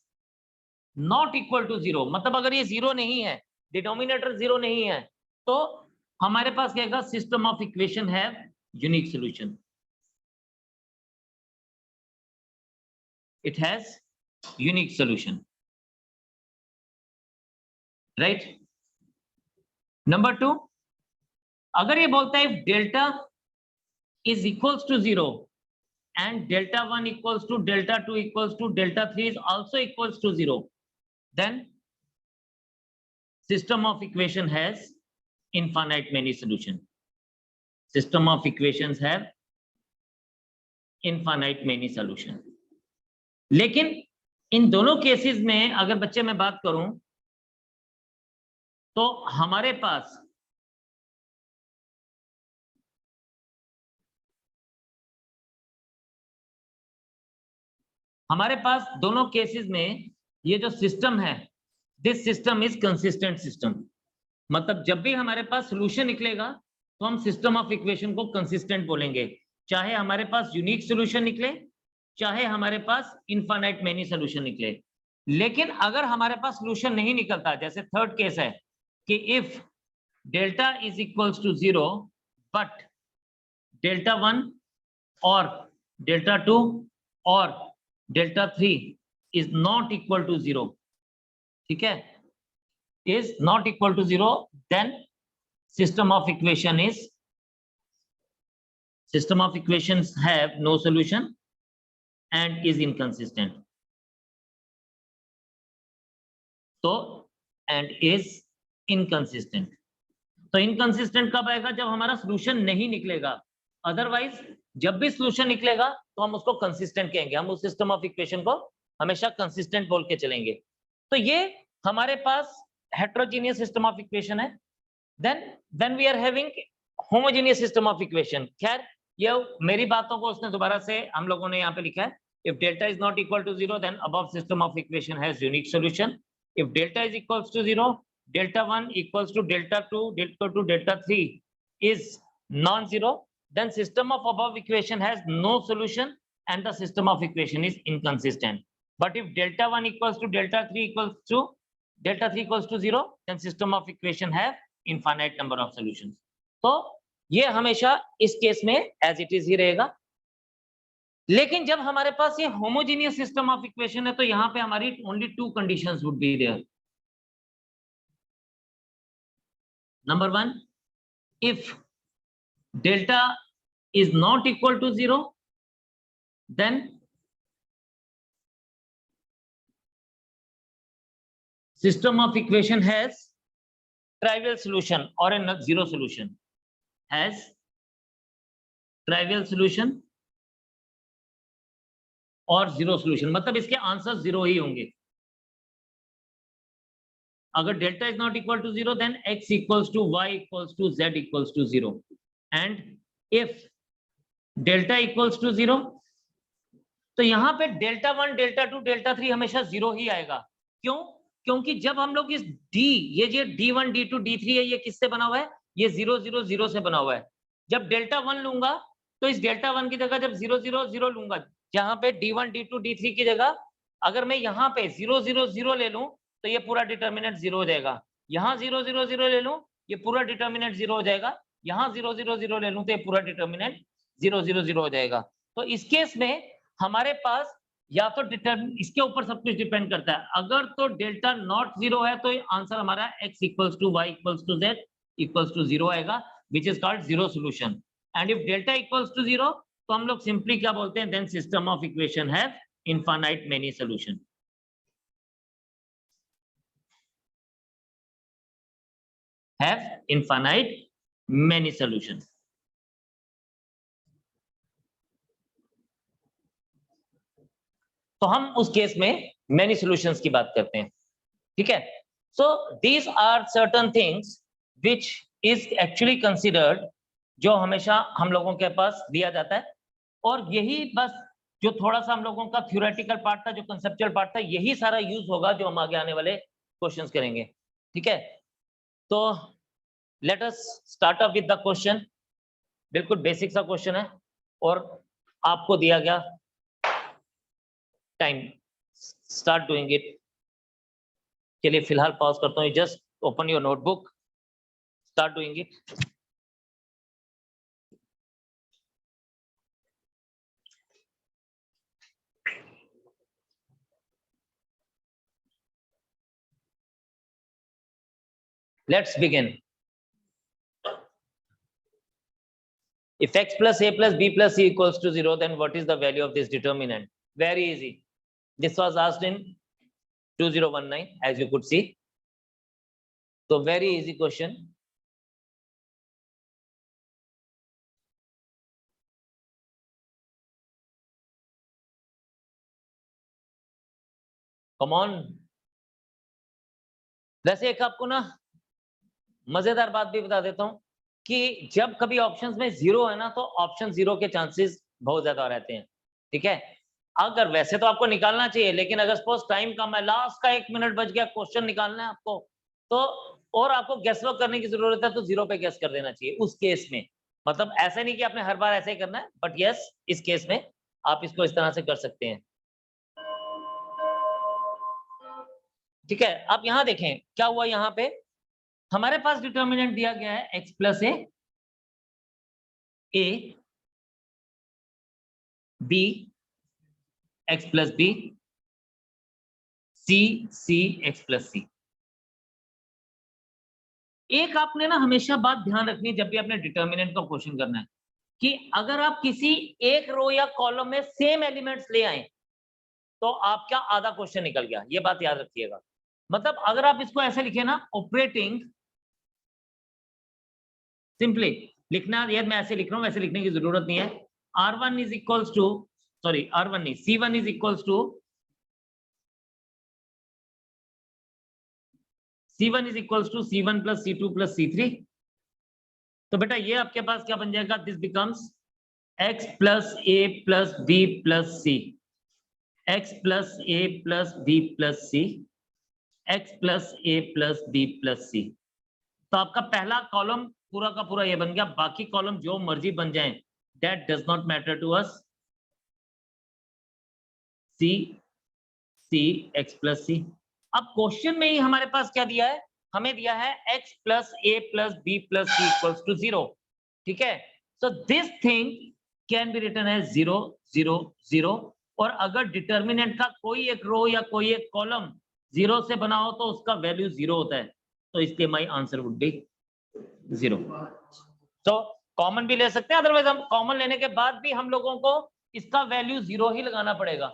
not equal to 0, मतलब अगर ये 0 नहीं है, डिनोमिनेटर 0 नहीं है, तो हमारे पास क्या है, system of equation have unique solution, it has unique solution, right? Number 2, अगर ये बोलता है if delta is equals to 0 and delta 1 equals to delta 2 equals to delta 3 is also equals to 0, then system of equation has infinite many solution. System of equations have infinite many solution. लेकिन इन दोनों cases में अगर बच्चे मैं बात करूं तो हमारे पास दोनों केसेस में ये जो सिस्टम है, this system is consistent system. मतलब जब भी हमारे पास सॉल्यूशन निकलेगा तो हम सिस्टम ऑफ इक्वेशन को कंसिस्टेंट बोलेंगे, चाहे हमारे पास यूनिक सॉल्यूशन निकले, चाहे हमारे पास इनफाइनाइट मेनी सॉल्यूशन निकले। लेकिन अगर हमारे पास सॉल्यूशन नहीं निकलता, जैसे थर्ड केस है कि if delta is equals to 0 but delta 1 और डेल्टा 2 और delta 3 is not equal to 0, ठीक है, is not equal to 0, then system of equations have no solution and is inconsistent. तो and is inconsistent, तो inconsistent कब आएगा, जब हमारा सॉल्यूशन नहीं निकलेगा। अदरवाइज जब भी सॉल्यूशन निकलेगा तो हम उसको कंसिस्टेंट कहेंगे, हम उस सिस्टम ऑफ इक्वेशन को हमेशा कंसिस्टेंट बोल के चलेंगे। तो ये हमारे पास heterogeneous system of equation है। then when we are having homogeneous system of equation, खैर ये मेरी बातों को उसने दोबारा से हम लोगों ने यहाँ पे लिखा है, if delta is not equal to 0 then above system of equation has unique solution, if delta is equals to 0, delta 1 equals to delta 2 equal to delta 3 is non-zero, then system of above equation has no solution and the system of equation is inconsistent. But if delta 1 equals to delta 3 equals to delta 3 equals to 0, then system of equation have infinite number of solutions. तो ये हमेशा इस case में as it is ही रहेगा। लेकिन जब हमारे पास ये homogeneous system of equation है तो यहाँ पे हमारी only 2 conditions would be there. Number 1, if delta is not equal to 0, then system of equation has trivial solution or a zero solution, has trivial solution और जीरो सोल्यूशन, मतलब इसके answer zero ही होंगे। अगर delta is not equal to zero then x equals to y equals to z equals to zero, and if delta equals to zero तो यहाँ पे delta 1 delta 2 delta 3 हमेशा जीरो ही आएगा। क्यों? क्योंकि जब हम लोग इस d, ये जो d1 d2 d3 है, ये किससे बना हुआ है? ये 0 0 0 से बना हुआ है। जब डेल्टा 1 लूंगा तो इस डेल्टा 1 की जगह जब 0 0 0 लूंगा, जहां पे d1 d2 d3 की जगह अगर मैं यहाँ पे 0 0 0 ले लूं तो ये पूरा डिटर्मिनेंट 0 हो जाएगा। यहाँ 0 0 0 ले लूं ये पूरा डिटर्मिनेंट 0 हो जाएगा। यहाँ 0 0 0 ले लूं तो ये पूरा डिटर्मिनेंट 0 0 0 हो जाएगा। तो इस केस में हमारे पास या तो इसके ऊपर सब कुछ डिपेंड करता है। अगर तो डेल्टा नॉट 0 है तो आंसर हमारा x equals to y equals to z equals to 0 आएगा, which is called zero solution. And if delta equals to 0 तो हम लोग सिंपली क्या बोलते हैं? Then system of equation have infinite many solution. Have infinite many solution. तो हम उस केस में मेनी सॉल्यूशंस की बात करते हैं, ठीक है। So these are certain things which is actually considered, जो हमेशा हम लोगों के पास दिया जाता है, और यही बस जो थोड़ा सा हम लोगों का थ्योरेटिकल पार्ट था, जो कंसेप्चुअल पार्ट था, यही सारा यूज होगा जो हम आगे आने वाले क्वेश्चंस करेंगे, ठीक है। तो let us start up with the question. बिल्कुल बेसिक सा क्वेश्चन है और आपको दिया गया टाइम, स्टार्ट डूइंग इट। चलिए फिलहाल पॉज करता हूँ, just open your notebook, start doing it. Let's begin. If x plus a plus b plus c equals to 0, then what is the value of this determinant? Very easy. This was asked in 2019, as you could see. So very easy question. Come on. वैसे एक आपको ना मजेदार बात भी बता देता हूं कि जब कभी ऑप्शंस में 0 है ना, तो ऑप्शन 0 के चांसेस बहुत ज्यादा रहते हैं, ठीक है। अगर वैसे तो आपको निकालना चाहिए, लेकिन अगर सपोज टाइम कम है, लास्ट का 1 मिनट बच गया, क्वेश्चन निकालना है आपको, तो और आपको गेस वर्क करने की जरूरत है, तो 0 पे गेस कर देना चाहिए उस केस में। मतलब ऐसे नहीं कि आपने हर बार ऐसे ही करना है, बट यस, इस केस में आप इसको इस तरह से कर सकते हैं, ठीक है। आप यहाँ देखें क्या हुआ। यहाँ पे हमारे पास डिटर्मिनेंट दिया गया है x plus A B, X plus B, C X plus C. एक आपने ना हमेशा बात ध्यान रखनी है जब भी आपने डिटर्मिनेंट का क्वेश्चन करना है, कि अगर आप किसी एक रो या कॉलम में सेम एलिमेंट्स ले आए तो आपका आधा क्वेश्चन निकल गया, ये बात याद रखिएगा। मतलब अगर आप इसको ऐसे लिखे ना, ऑपरेटिंग, सिंपली लिखना, ये मैं ऐसे लिख रहा हूं, वैसे लिखने की जरूरत नहीं है। R1 is equals to, sorry R1 नहीं, C1 is equals to, C1 is equals to C1 plus C2 plus C3। तो बेटा ये आपके पास क्या बन जाएगा? This becomes x plus a plus b plus c, x plus a plus b plus c, x plus a plus b plus c। तो आपका पहला कॉलम पूरा का पूरा ये बन गया, बाकी कॉलम जो मर्जी बन जाएं, that does not matter to us. C X plus C. अब क्वेश्चन में ही हमारे पास क्या दिया है? हमें दिया है x plus a plus b plus c equals to 0, ठीक है। So this thing can be written as 0 0 0, और अगर डिटर्मिनेंट का कोई एक रो या कोई एक कॉलम 0 से बना हो तो उसका वैल्यू 0 होता है, तो इसलिए माय आंसर वुड बी 0। तो कॉमन भी ले सकते हैं, अदरवाइज हम कॉमन लेने के बाद भी हम लोगों को इसका वैल्यू 0 ही लगाना पड़ेगा,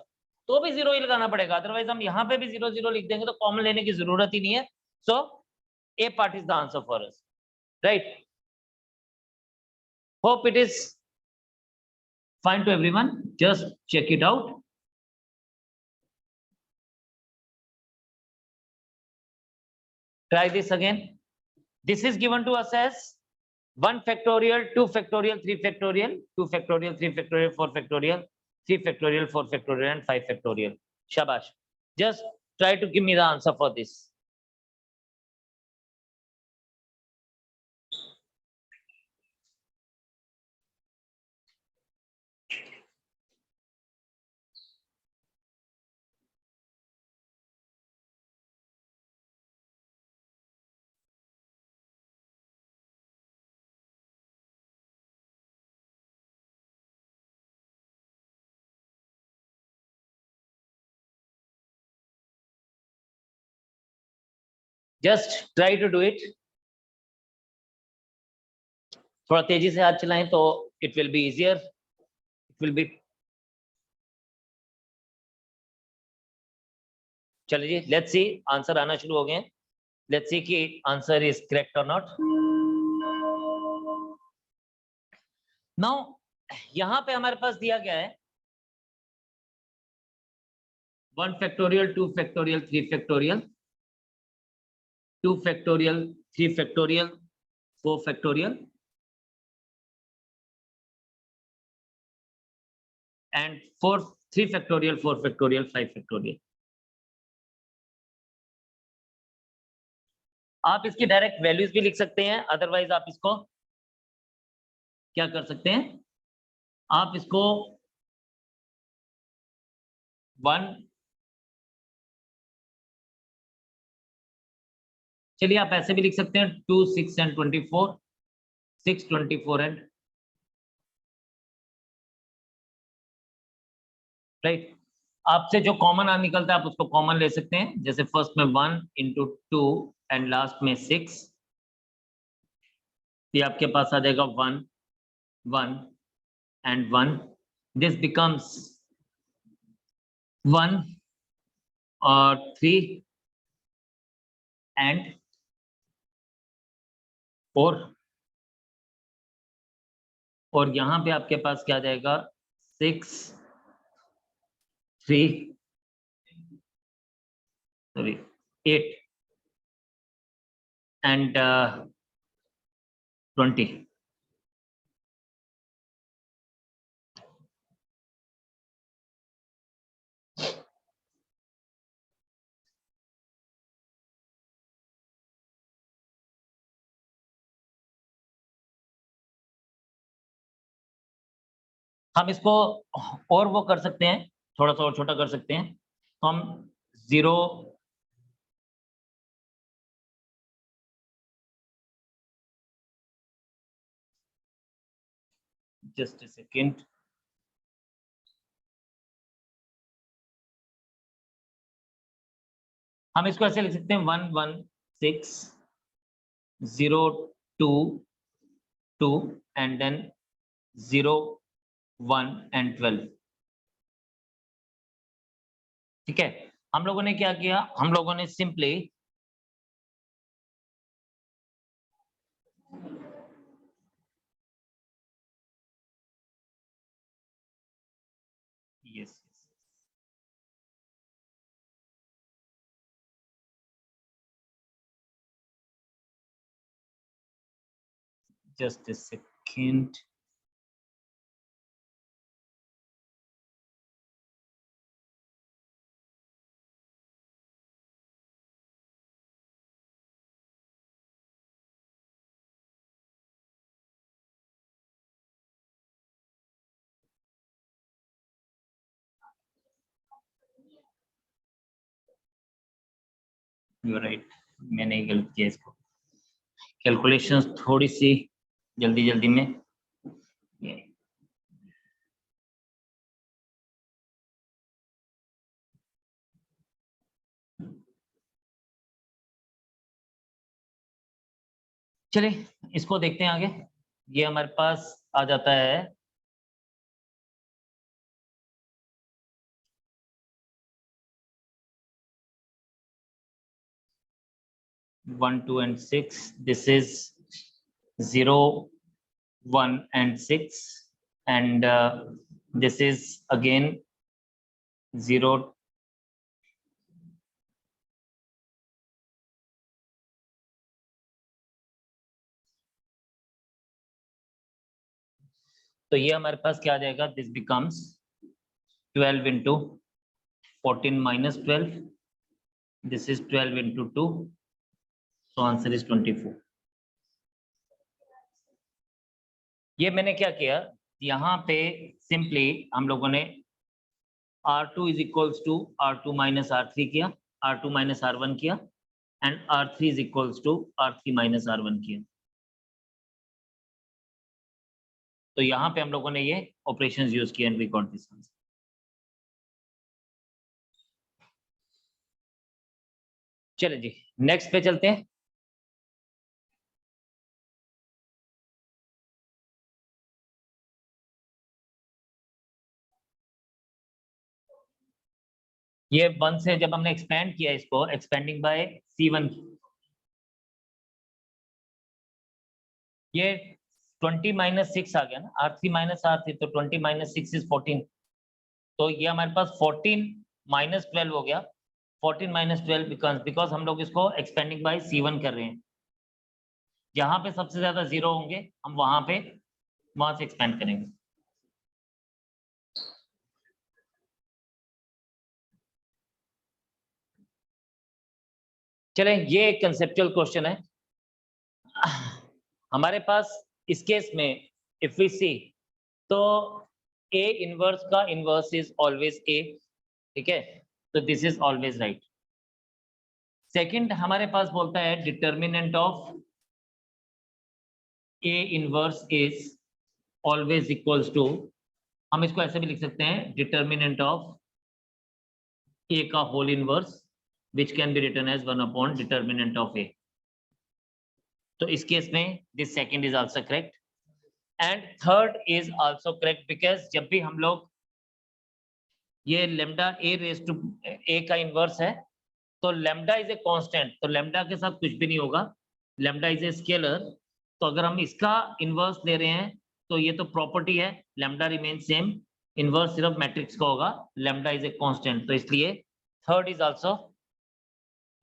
तो भी 0 ही लगाना पड़ेगा, अदरवाइज हम यहाँ पे भी 0 0 लिख देंगे तो कॉमन लेने की जरूरत ही नहीं है। So A part is the answer for us, right. Hope it is fine to everyone, just check it out. Try this again. This is given to us as 1 factorial, 2 factorial, 3 factorial, 2 factorial, 3 factorial, 4 factorial, 3 factorial, 4 factorial, and 5 factorial. Shabash. Just try to give me the answer for this. Just try to do it. थोड़ा तेजी से हाथ चलाएं तो it will be easier. It will be. चलिए जी, let's see answer आना शुरू हो गए। Let's see कि answer is correct or not. Now यहाँ पे हमारे पास दिया गया है 1 factorial, 2 factorial, 3 factorial, 2 factorial, 3 factorial, 4 factorial, and 3 factorial, 4 factorial, 5 factorial. आप इसकी डायरेक्ट वैल्यूज भी लिख सकते हैं, अदरवाइज आप इसको क्या कर सकते हैं, आप इसको 1, चलिए आप ऐसे भी लिख सकते हैं 2, 6 and 24, 6, 24 and राइट। आपसे जो कॉमन आ निकलता है आप उसको कॉमन ले सकते हैं, जैसे फर्स्ट में 1 into 2 एंड लास्ट में 6, ये आपके पास आ जाएगा 1, 1 and 1. This becomes 1 or 3 and 4, और यहाँ पे आपके पास क्या जाएगा 6, 3, sorry 8 and 20. हम इसको और वो कर सकते हैं, थोड़ा सा और छोटा कर सकते हैं, तो हम 0, just a second, हम इसको ऐसे लिख सकते हैं 1, 1, 6, 0, 2, 2 and then 0, 1 and 12. ठीक है, हम लोगों ने क्या किया, हम लोगों ने simply yes, just a second. You're right, मैंने गलत किया इसको, कैलकुलेशंस थोड़ी सी जल्दी जल्दी में। चलिए इसको देखते हैं आगे। ये हमारे पास आ जाता है 1, 2 and 6. This is 0, 1 and 6, and this is again 0. तो ये हमारे पास क्या आ जाएगा, this becomes 12 into 14 minus 12. This is 12 into 2. So answer is 24. ये मैंने क्या किया, यहाँ पे सिंपली हम लोगों ने R2 is equals to R2 minus R3 किया, R2 minus R1 किया, and R3 is equals to R3 minus R1 किया. तो यहाँ पे हम लोगों ने ये ऑपरेशंस यूज किए and we got this answer. चलिए जी नेक्स्ट पे चलते हैं. ये 1 से जब हमने एक्सपेंड किया इसको, एक्सपेंडिंग बाय C1, ये 20 minus 6 आ गया ना, R3 minus R3, तो 20 minus 6 is 14. तो ये हमारे पास 14 minus 12 हो गया. 14 minus 12 बिकॉज हम लोग इसको एक्सपेंडिंग बाय C1 कर रहे हैं. जहां पे सबसे ज्यादा जीरो होंगे हम वहां से एक्सपेंड करेंगे. चलें, ये एक कंसेप्चुअल क्वेश्चन है हमारे पास. इस केस में इफ वी सी, तो A इनवर्स का इनवर्स इज ऑलवेज A, ठीक है, तो this is always right. Second हमारे पास बोलता है determinant of A inverse is always equals to, हम इसको ऐसे भी लिख सकते हैं, डिटर्मिनेंट ऑफ A का whole inverse which can be written as 1 upon determinant of A. तो इस केस में this second is also correct and third is also correct because जब भी हम लोग ये lambda A raised to A का इनवर्स है, तो lambda is a constant, तो lambda के साथ कुछ भी नहीं होगा, lambda is a scalar. तो अगर हम इसका इनवर्स ले रहे हैं तो ये तो प्रॉपर्टी है, lambda remains same, इनवर्स सिर्फ मैट्रिक्स का होगा, lambda is a constant, तो इसलिए third is also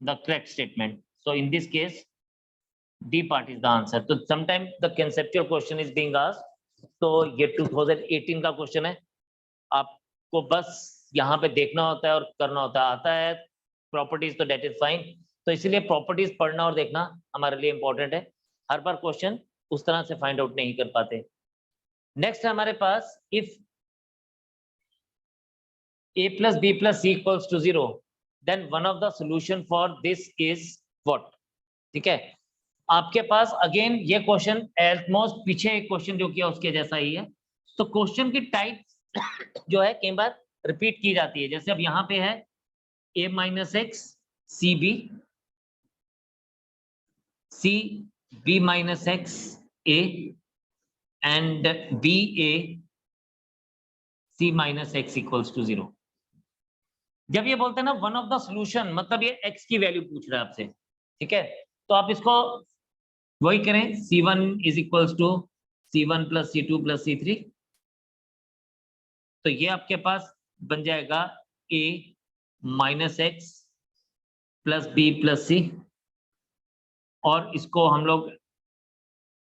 the correct statement. So in this case D part is the answer. तो sometime the conceptual question is being asked. तो ये 2018 का question है, आपको बस यहाँ पे देखना होता है और करना होता है. आता है प्रॉपर्टीज तो डेट इज फाइन. तो इसीलिए प्रॉपर्टीज पढ़ना और देखना हमारे लिए इंपॉर्टेंट है. हर बार क्वेश्चन उस तरह से फाइंड आउट नहीं कर पाते. नेक्स्ट है हमारे पास, if A plus B plus C equals to 0, then one of the solution for this is what? ठीक है, आपके पास अगेन ये क्वेश्चन ऑलमोस्ट पीछे एक क्वेश्चन जो किया उसके जैसा ही है. तो क्वेश्चन की टाइप जो है कई बार रिपीट की जाती है. जैसे अब यहाँ पे है A minus X C B, C B minus X A and B A C minus X equals to 0. जब ये बोलते हैं ना वन ऑफ द सॉल्यूशन, मतलब ये x की वैल्यू पूछ रहा है आपसे, ठीक है, तो आप इसको वही करें, C1 is equals to C1 plus C2 plus C3. तो ये आपके पास बन जाएगा A minus X plus B plus C, और इसको हम लोग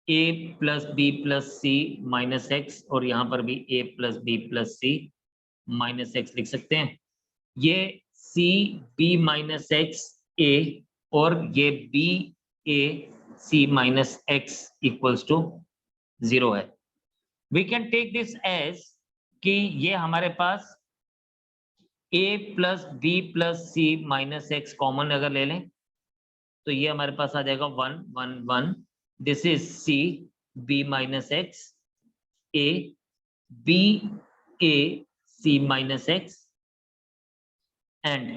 A plus B plus C minus X, और यहाँ पर भी A plus B plus C minus X लिख सकते हैं. ये C B minus X A और ये B A C minus X equals to 0 है. We can take this as कि ये हमारे पास A plus B plus C minus X common अगर ले लें तो ये हमारे पास आ जाएगा 1 1 1. This is C B minus X A B A C minus X and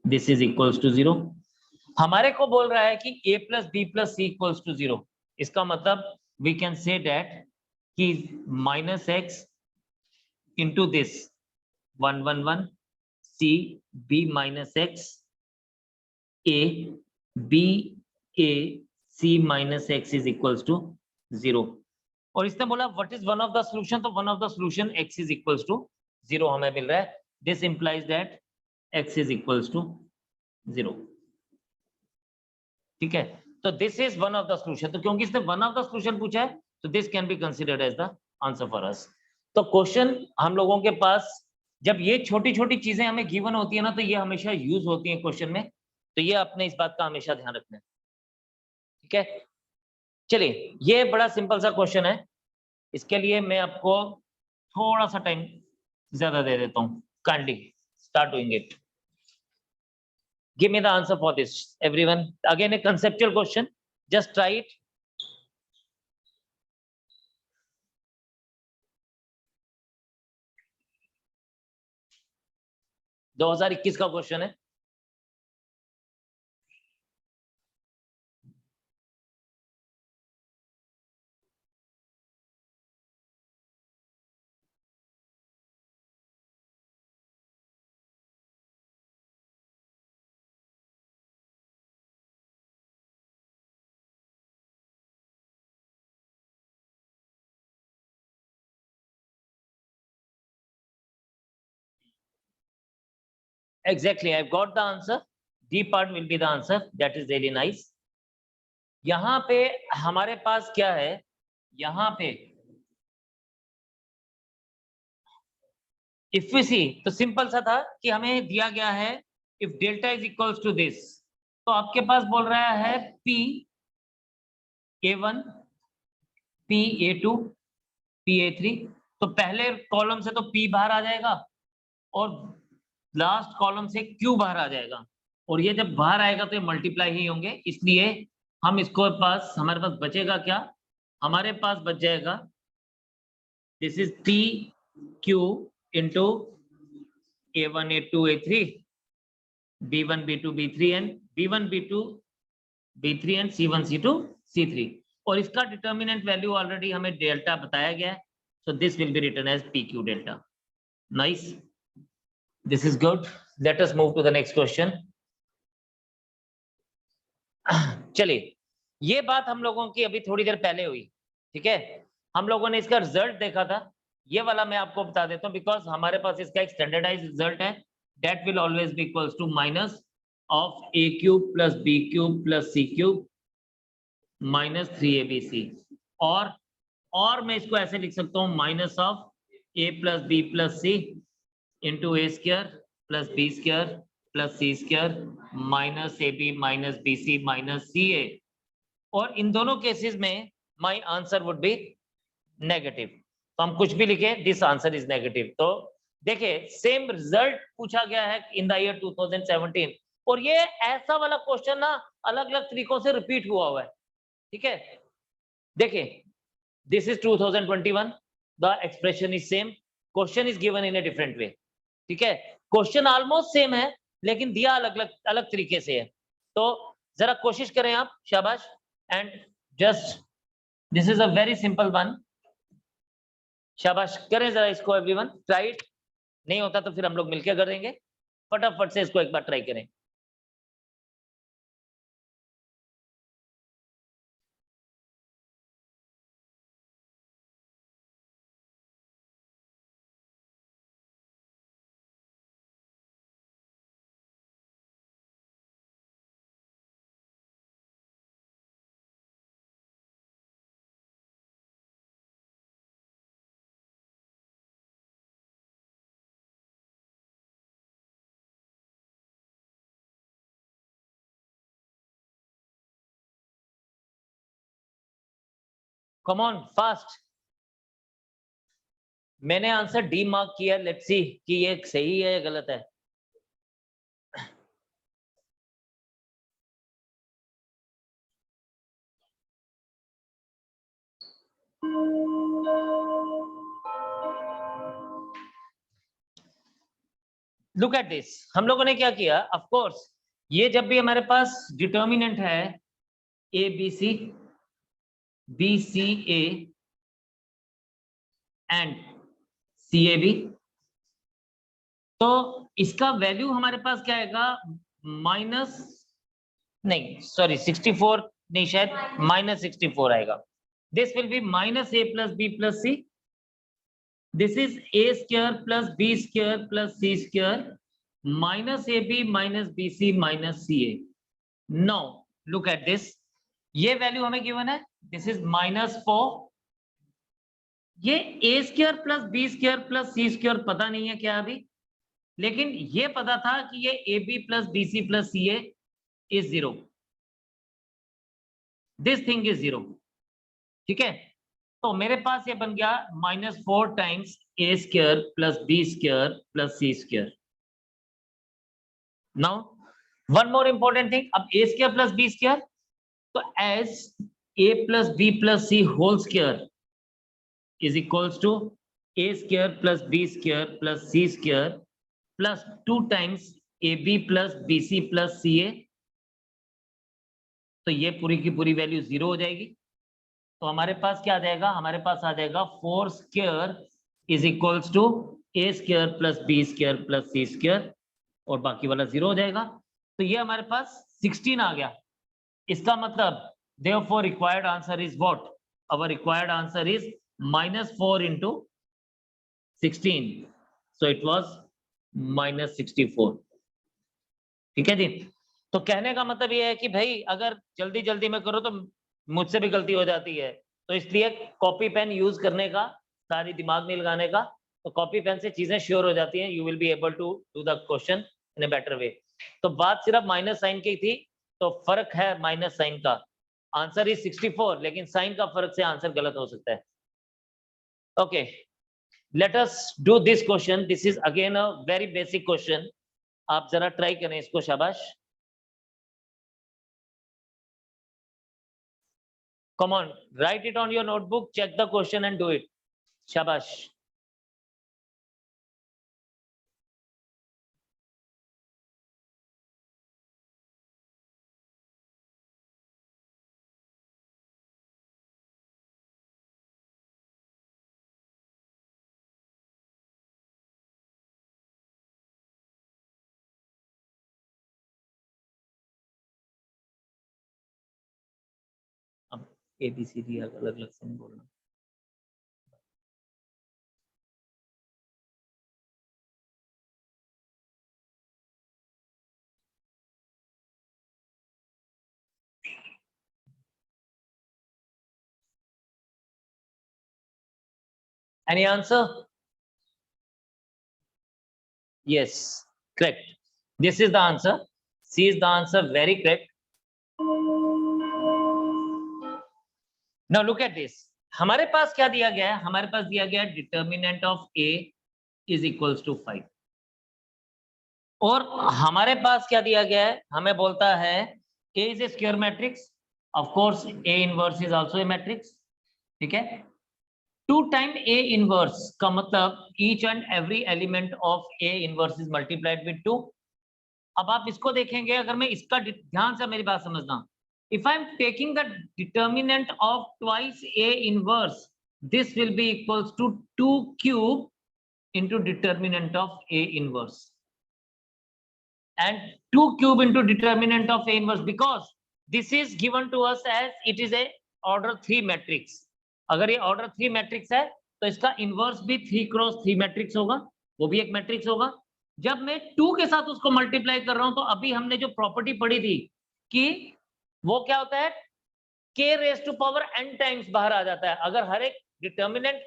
this is equals to 0. हमारे को बोल रहा है कि A plus B plus C equals to 0. इसका मतलब we can say that कि minus x into this 111 c b minus x a b a c minus x is equals to 0। और इसने बोला what is one of the solution, तो one of the solution x is equals to 0 हमें मिल रहा है। This implies that x is equals to 0। ठीक है, तो this is one of the solution. तो क्योंकि इसने वन ऑफ द सॉल्यूशन पूछा है तो this can be considered as the answer for us. तो क्वेश्चन हम लोगों के पास जब ये छोटी छोटी चीजें हमें गिवन होती है ना, तो ये हमेशा यूज होती है क्वेश्चन में, तो ये आपने इस बात का हमेशा ध्यान रखना है। ठीक है, चलिए ये बड़ा सिंपल सा क्वेश्चन है, इसके लिए मैं आपको थोड़ा सा टाइम ज्यादा दे देता हूँ। Kindly start doing it. Give me the answer for this, everyone. Again, a conceptual question. Just try it. दो 2021 का क्वेश्चन है। Exactly, I've got the answer. D part will be the answer. That is really nice. यहाँ पे हमारे पास क्या है, यहाँ पे इफ वी सी तो सिंपल सा था कि हमें दिया गया है if delta is equals to this, तो आपके पास बोल रहा है P A1 P A2 P A3। तो पहले कॉलम से तो P बाहर आ जाएगा और लास्ट कॉलम से Q बाहर आ जाएगा, और ये जब बाहर आएगा तो ये मल्टीप्लाई ही होंगे, इसलिए हम इसको पास हमारे पास बचेगा क्या, हमारे पास बच जाएगा this is P Q into A1 A2 A3 B1 B2 B3 and B1 B2 B3 and C1 C2 C3, और इसका डिटर्मिनेंट वैल्यू ऑलरेडी हमें डेल्टा बताया गया है, so this will be written as PQ delta. Nice, this is good. Let us move to the next question. चलिए, ये बात हम लोगों की अभी थोड़ी देर पहले हुई। ठीक है, हम लोगों ने इसका रिजल्ट देखा था, ये वाला मैं आपको बता देता हूँ बिकॉज हमारे पास इसका एक स्टैंडर्डाइज रिजल्ट है। that will always be equals to minus of a cube plus b cube plus c cube minus 3abc, और मैं इसको ऐसे लिख सकता हूँ minus of a plus B plus C into A square plus B square plus C square minus A B minus B C minus C A, और इन दोनों केसेस में my answer would be negative. तो हम कुछ भी लिखे, this answer is negative. तो देखिए सेम रिजल्ट पूछा गया है इन द ईयर 2017, और ये ऐसा वाला क्वेश्चन ना अलग अलग तरीकों से रिपीट हुआ है। ठीक है, देखिए this is 2021, the expression is same, question is given in a different way. ठीक है, क्वेश्चन ऑलमोस्ट सेम है लेकिन दिया अलग अलग अलग तरीके से है। तो जरा कोशिश करें आप, शाबाश, and just this is a very simple one, शाबाश करें जरा इसको एवरीवन, ट्राई इट। नहीं होता तो फिर हम लोग मिलकर करेंगे, फटाफट से इसको एक बार ट्राई करें। कम ऑन फास्ट, मैंने आंसर डी मार्क किया, लेट्स सी कि ये सही है या गलत है। लुक एट दिस, हम लोगों ने क्या किया, ऑफ कोर्स ये जब भी हमारे पास डिटर्मिनेंट है A B C, BCA and CAB। तो इसका वैल्यू हमारे पास क्या आएगा, माइनस नहीं सॉरी 64 नहीं, शायद -64 आएगा। This will B -A + B + C। This is A² + B² + C² -AB -BC -CA। Now look at this, ये वैल्यू हमें गिवन है, दिस इज -4। ये A² + B² + C² पता नहीं है क्या अभी, लेकिन ये पता था कि ये AB + BC + CA is 0, this thing is 0, ठीक है। तो मेरे पास ये बन गया -4 times A² + B² + C²। Now one more important thing, अब A² + B², तो as A + B + C whole square is equals to A² + B² + C² plus 2 times AB + BC + CA। तो ये पूरी की पूरी वैल्यू 0 हो जाएगी। तो हमारे पास क्या आ जाएगा, हमारे पास आ जाएगा 4² is equals to A² + B² + C² और बाकी वाला 0 हो जाएगा। तो ये हमारे पास 16 आ गया। इसका मतलब therefore required answer is what? Our required answer is -4 into 16, so it was -64। ठीक है जी। तो कहने का मतलब ये है कि भाई अगर जल्दी जल्दी में करो तो मुझसे भी गलती हो जाती है, तो इसलिए कॉपी पेन यूज करने का, सारी दिमाग नहीं लगाने का, तो कॉपी पेन से चीजें श्योर हो जाती हैं। You will be able to do the question in a better way. तो बात सिर्फ माइनस साइन की थी, तो फर्क है माइनस साइन का। आंसर इज 64, लेकिन साइन का फर्क से आंसर गलत हो सकता है। Okay, late us do this question. This is again a very basic question. आप जरा ट्राई करें इसको, शाबाश। Come on, write it on your notebook, check the question and do it. Shabash. अब ABCD अलग अलग से नहीं बोलना। Any answer? Yes, correct. This is the answer. C is the answer, very correct. Now look at this. हमारे पास क्या दिया गया है, हमारे पास दिया गया है determinant of A is equals to 5। और हमारे पास क्या दिया गया है, हमें बोलता है A is a square matrix, of course A inverse is also a matrix, ठीक है। 2 टाइम A इनवर्स का मतलब each and every element of A inverse is multiplied with 2। अब आप इसको देखेंगे, अगर मैं इसका ध्यान से मेरी बात समझना, if I am taking the determinant of twice A inverse, this will be equals to 2 cube into determinant of A inverse, and 2 cube into determinant of A inverse, because this is given to us as it is a order 3 matrix। अगर ये order 3 matrix है तो इसका inverse भी 3x3 matrix होगा, वो भी एक मैट्रिक्स होगा। जब मैं 2 के साथ उसको मल्टीप्लाई कर रहा हूं, तो अभी हमने जो प्रॉपर्टी पढ़ी थी कि वो क्या होता है, k⁻n टाइम्स बाहर आ जाता है। अगर हर एक डिटर्मिनेंट,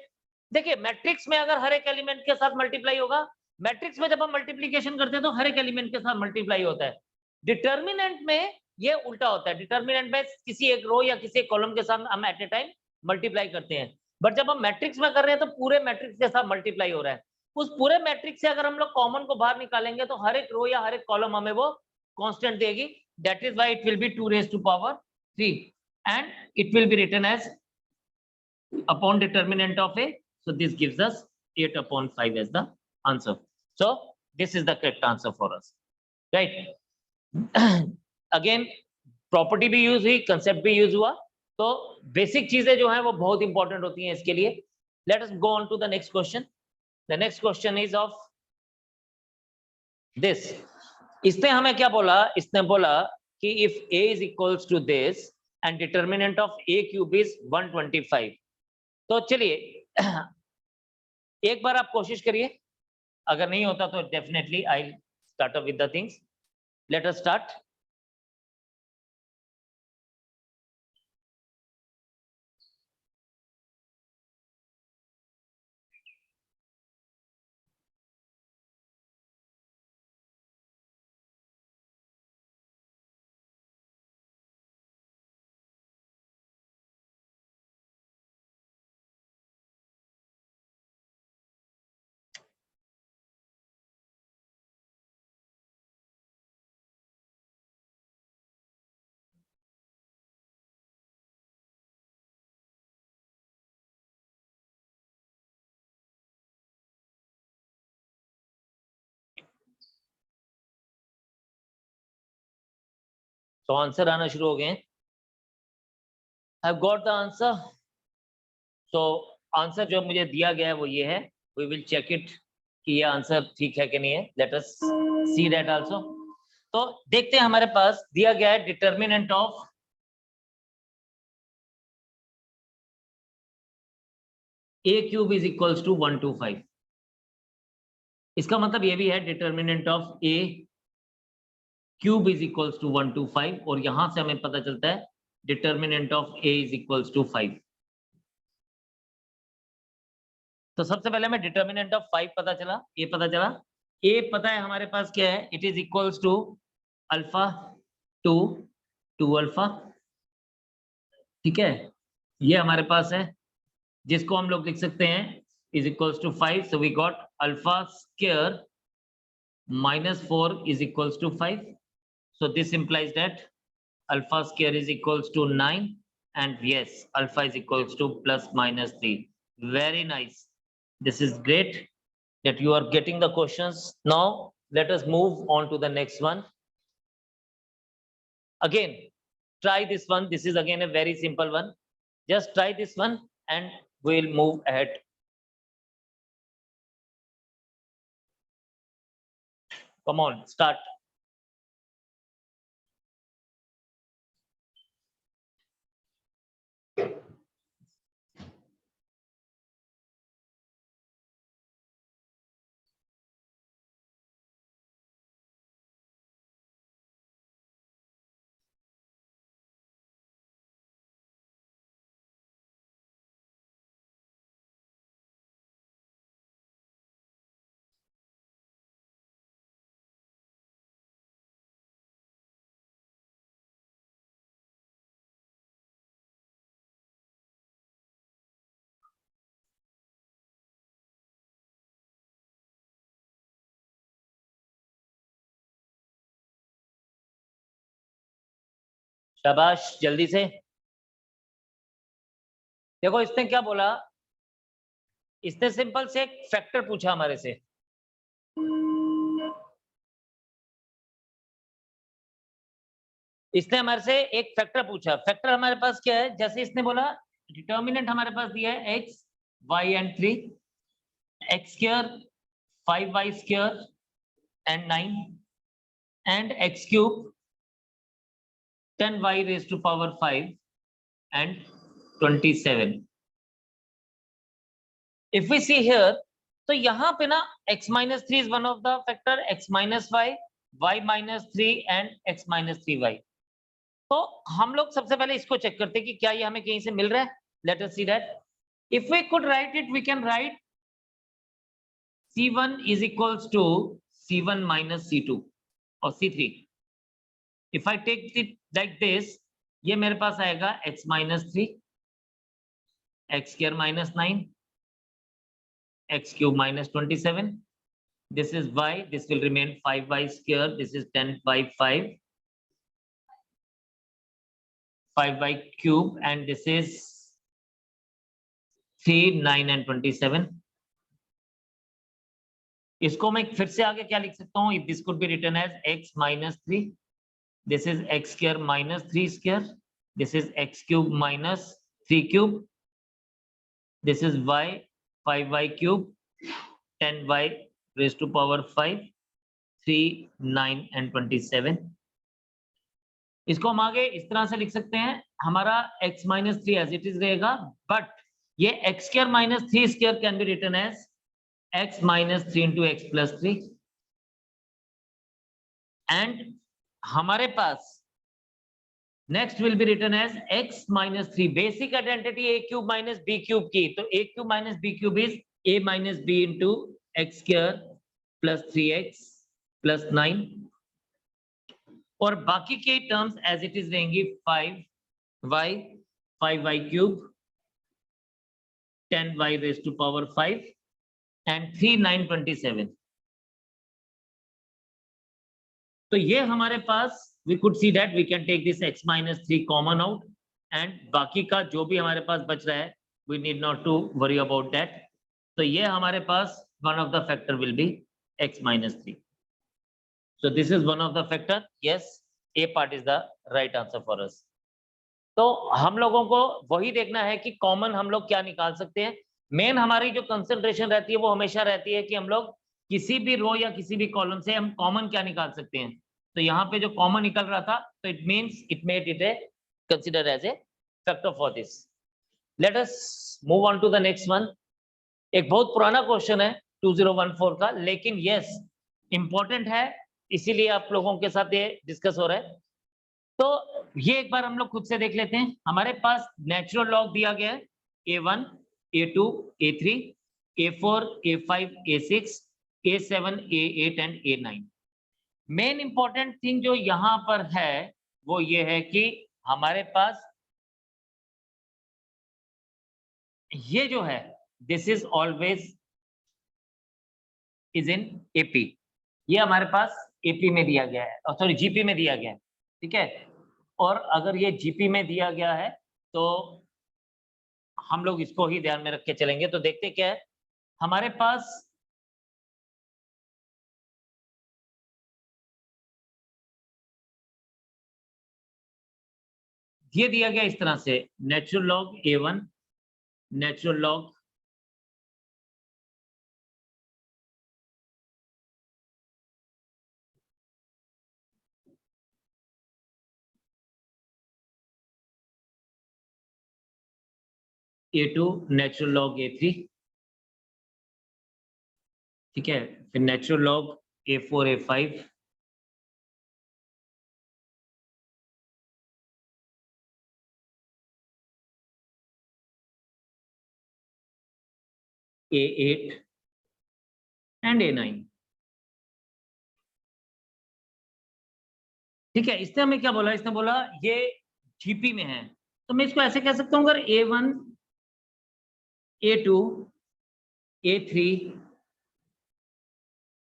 देखिए मैट्रिक्स में अगर हर एक एलिमेंट के साथ मल्टीप्लाई होगा, मैट्रिक्स में जब हम मल्टीप्लीकेशन करते हैं तो हर एक एलिमेंट के साथ मल्टीप्लाई होता है। डिटर्मिनेंट में ये उल्टा होता है, डिटर्मिनेंट में किसी एक रो या किसी एक कॉलम के साथ हम एट ए टाइम मल्टीप्लाई करते हैं, बट जब हम मैट्रिक्स में कर रहे हैं तो पूरे मैट्रिक्स के साथ मल्टीप्लाई हो रहा है। उस पूरे मैट्रिक्स से अगर हम लोग कॉमन को बाहर निकालेंगे तो हर एक रो या हर एक कॉलम हमें वो कांस्टेंट देगी। That is why it will B 2⁻³ and it will be written as upon determinant of A, so this gives us 8/5 as the answer. So this is the correct answer for us, right? Again property भी use हुई, concept भी use हुआ, तो basic चीजें जो है वो बहुत इंपॉर्टेंट होती हैं इसके लिए। Let us go on to the next question. The next question is of this. इसने हमें क्या बोला, इसने बोला कि if a is equals to this and determinant of a cube is 125। तो चलिए एक बार आप कोशिश करिए, अगर नहीं होता तो definitely I start up with the things. Let us start. तो आंसर आना शुरू हो गए। I got the answer. तो आंसर जो मुझे दिया गया है वो ये है। वी विल चेक इट कि ये आंसर ठीक है कि नहीं है। Let us see that also. तो देखते हैं, हमारे पास दिया गया है determinant of a cube is equals to 125। इसका मतलब ये भी है determinant of a cube is equals to 125, और यहां से हमें पता चलता है determinant of a is equals to 5। तो सबसे पहले हमें डिटर्मिनेंट ऑफ 5 पता चला, a पता चला। a पता है हमारे पास क्या है, it is equals to alpha 2 alpha. ठीक है, ये हमारे पास है, जिसको हम लोग लिख सकते हैं is equals to 5। So we got alpha square -4 is equals to 5. So this implies that alpha square is equals to 9, and yes, alpha is equals to plus minus 3. Very nice. This is great that you are getting the questions. Now let us move on to the next one. Again, try this one. This is again a very simple one. Just try this one and we'll move ahead. Come on, start. शाबाश, जल्दी से देखो। इसने क्या बोला, इसने simple से एक फैक्टर पूछा हमारे से। इसने हमारे से एक फैक्टर पूछा। फैक्टर हमारे पास क्या है, जैसे इसने बोला डिटर्मिनेंट हमारे पास दिया है x, y and 3, x square 5y square and 9 and x cube 10y raised to power 5 and 27. If we see here, तो यहाँ पे ना x minus 3 is one of the factor, x minus y minus 3 and x minus 3y. तो हम लोग सबसे पहले इसको चेक करते हैं कि क्या ये हमें कहीं से मिल रहा है। Let us see that. If we could write it, we can write C1 is equals to C1 minus C2 और C3. If I take it like this, ये मेरे पास आएगा x minus 3, x square minus 9, x cube minus 27. This is y. This will remain 5y square. This is 10 by 5. 5y cube, and this is 3, 9 and 27. इसको मैं फिर से आगे क्या लिख सकता हूँ? This could be written as x minus 3. This is x square minus 3 square. this is x cube minus 3 cube, this is y 5y cube 10y raised to power 5 3 9 and 27। इसको हम आगे इस तरह से लिख सकते हैं, हमारा x minus 3 as it is रहेगा, बट ये x square minus 3 square can be written as x minus 3 into x plus 3 and हमारे पास next will be written as x minus 3 basic identity a cube minus b cube की, तो a cube minus b cube is a minus b into x square plus 3x plus 9 और बाकी के terms as it is रहेंगी 5y 5y cube 10y raise to power 5 and 3 9 27। तो ये हमारे पास we could see that we can take this x minus 3 common out and बाकी का जो भी हमारे पास बच रहा है we need not to worry about that. तो ये हमारे पास one of the factor will be x minus 3। So this is one of the factor. Yes, A part is the right answer for us. तो हम लोगों को वही देखना है कि कॉमन हम लोग क्या निकाल सकते हैं। मेन हमारी जो कंसंट्रेशन रहती है वो हमेशा रहती है कि हम लोग किसी भी रो या किसी भी कॉलम से हम कॉमन क्या निकाल सकते हैं। तो यहाँ पे जो कॉमन निकल रहा था तो it means it made it a consider as a factor for this. Let us move on to the next one. एक बहुत पुराना क्वेश्चन है 2014 का, लेकिन यस इंपॉर्टेंट है, इसीलिए आप लोगों के साथ ये डिस्कस हो रहा है। तो ये एक बार हम लोग खुद से देख लेते हैं। हमारे पास नेचुरल लॉग दिया गया है a1 a2 a3 a4 a5 a6 a7 a8 and a9। Main important thing जो यहाँ पर है वो ये है कि हमारे पास ये जो है this is always is in AP, ये हमारे पास एपी में दिया गया है, सॉरी जीपी में दिया गया है, ठीक है। और अगर ये जीपी में दिया गया है तो हम लोग इसको ही ध्यान में रख के चलेंगे। तो देखते क्या है हमारे पास ये दिया गया इस तरह से natural log a1 natural log a2 natural log a3, ठीक है, फिर natural log a4 a5 a8 and a9, ठीक है। इसने हमें क्या बोला, इसने बोला ये जीपी में है, तो मैं इसको ऐसे कह सकता हूँ अगर a1 a2 a3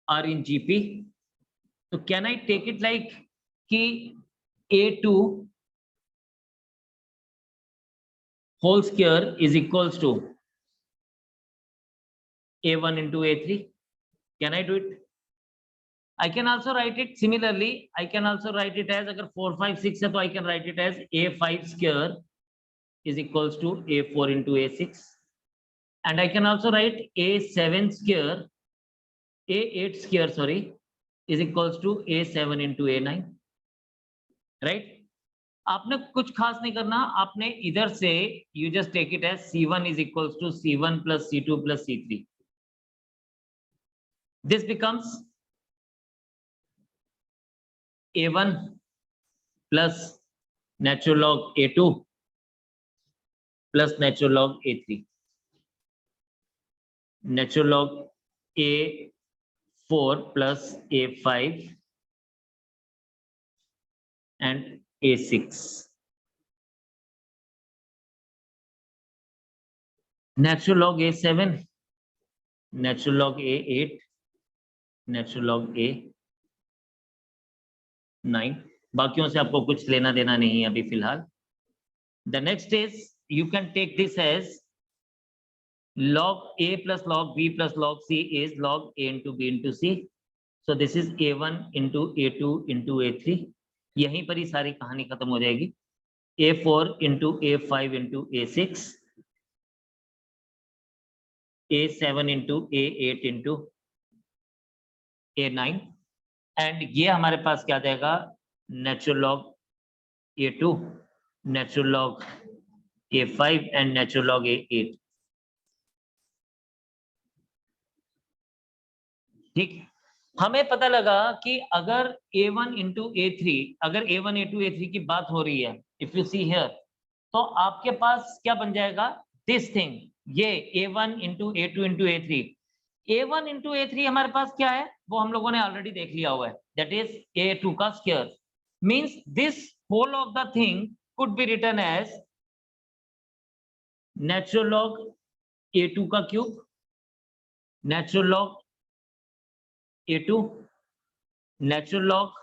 are in GP, तो can I take it like कि a2 whole square is equals to a1 into a3? Can I do it? I can also write it similarly. I can also write it as अगर 4 5 6 है तो I can write it as a5 square is equals to a4 into a6, and I can also write a7 square a8 square sorry is equals to a7 into a9, right? आपने कुछ खास नहीं करना, आपने इधर से you just take it as c1 is equals to c1 plus c2 plus c3. This becomes a1 plus natural log a2 plus natural log a3, natural log a4 plus a5 and a6, natural log a7, natural log a8, natural log a9। बाकियों से आपको कुछ लेना देना नहीं है अभी फिलहाल। The next is you can take this as log a plus log b plus log c is log a into b into c. So this is a1 into a2 into a3। यहीं पर ही सारी कहानी खत्म हो जाएगी। A4 into A5 into A6, A7 into A8 into A9, and ये हमारे पास क्या देगा, natural log A2, natural log A5 and natural log A8। ठीक, हमें पता लगा कि अगर A1 into A3, अगर A1 A2 A3 की बात हो रही है, इफ यू सी हियर, तो आपके पास क्या बन जाएगा, दिस थिंग, ये A1 into A2 into A3। A1 into A3 हमारे पास क्या है, वो हम लोगों ने ऑलरेडी देख लिया हुआ है, दैट इज A2 का square, means this whole of the thing could be written as natural log A2 का cube, natural log A2, natural log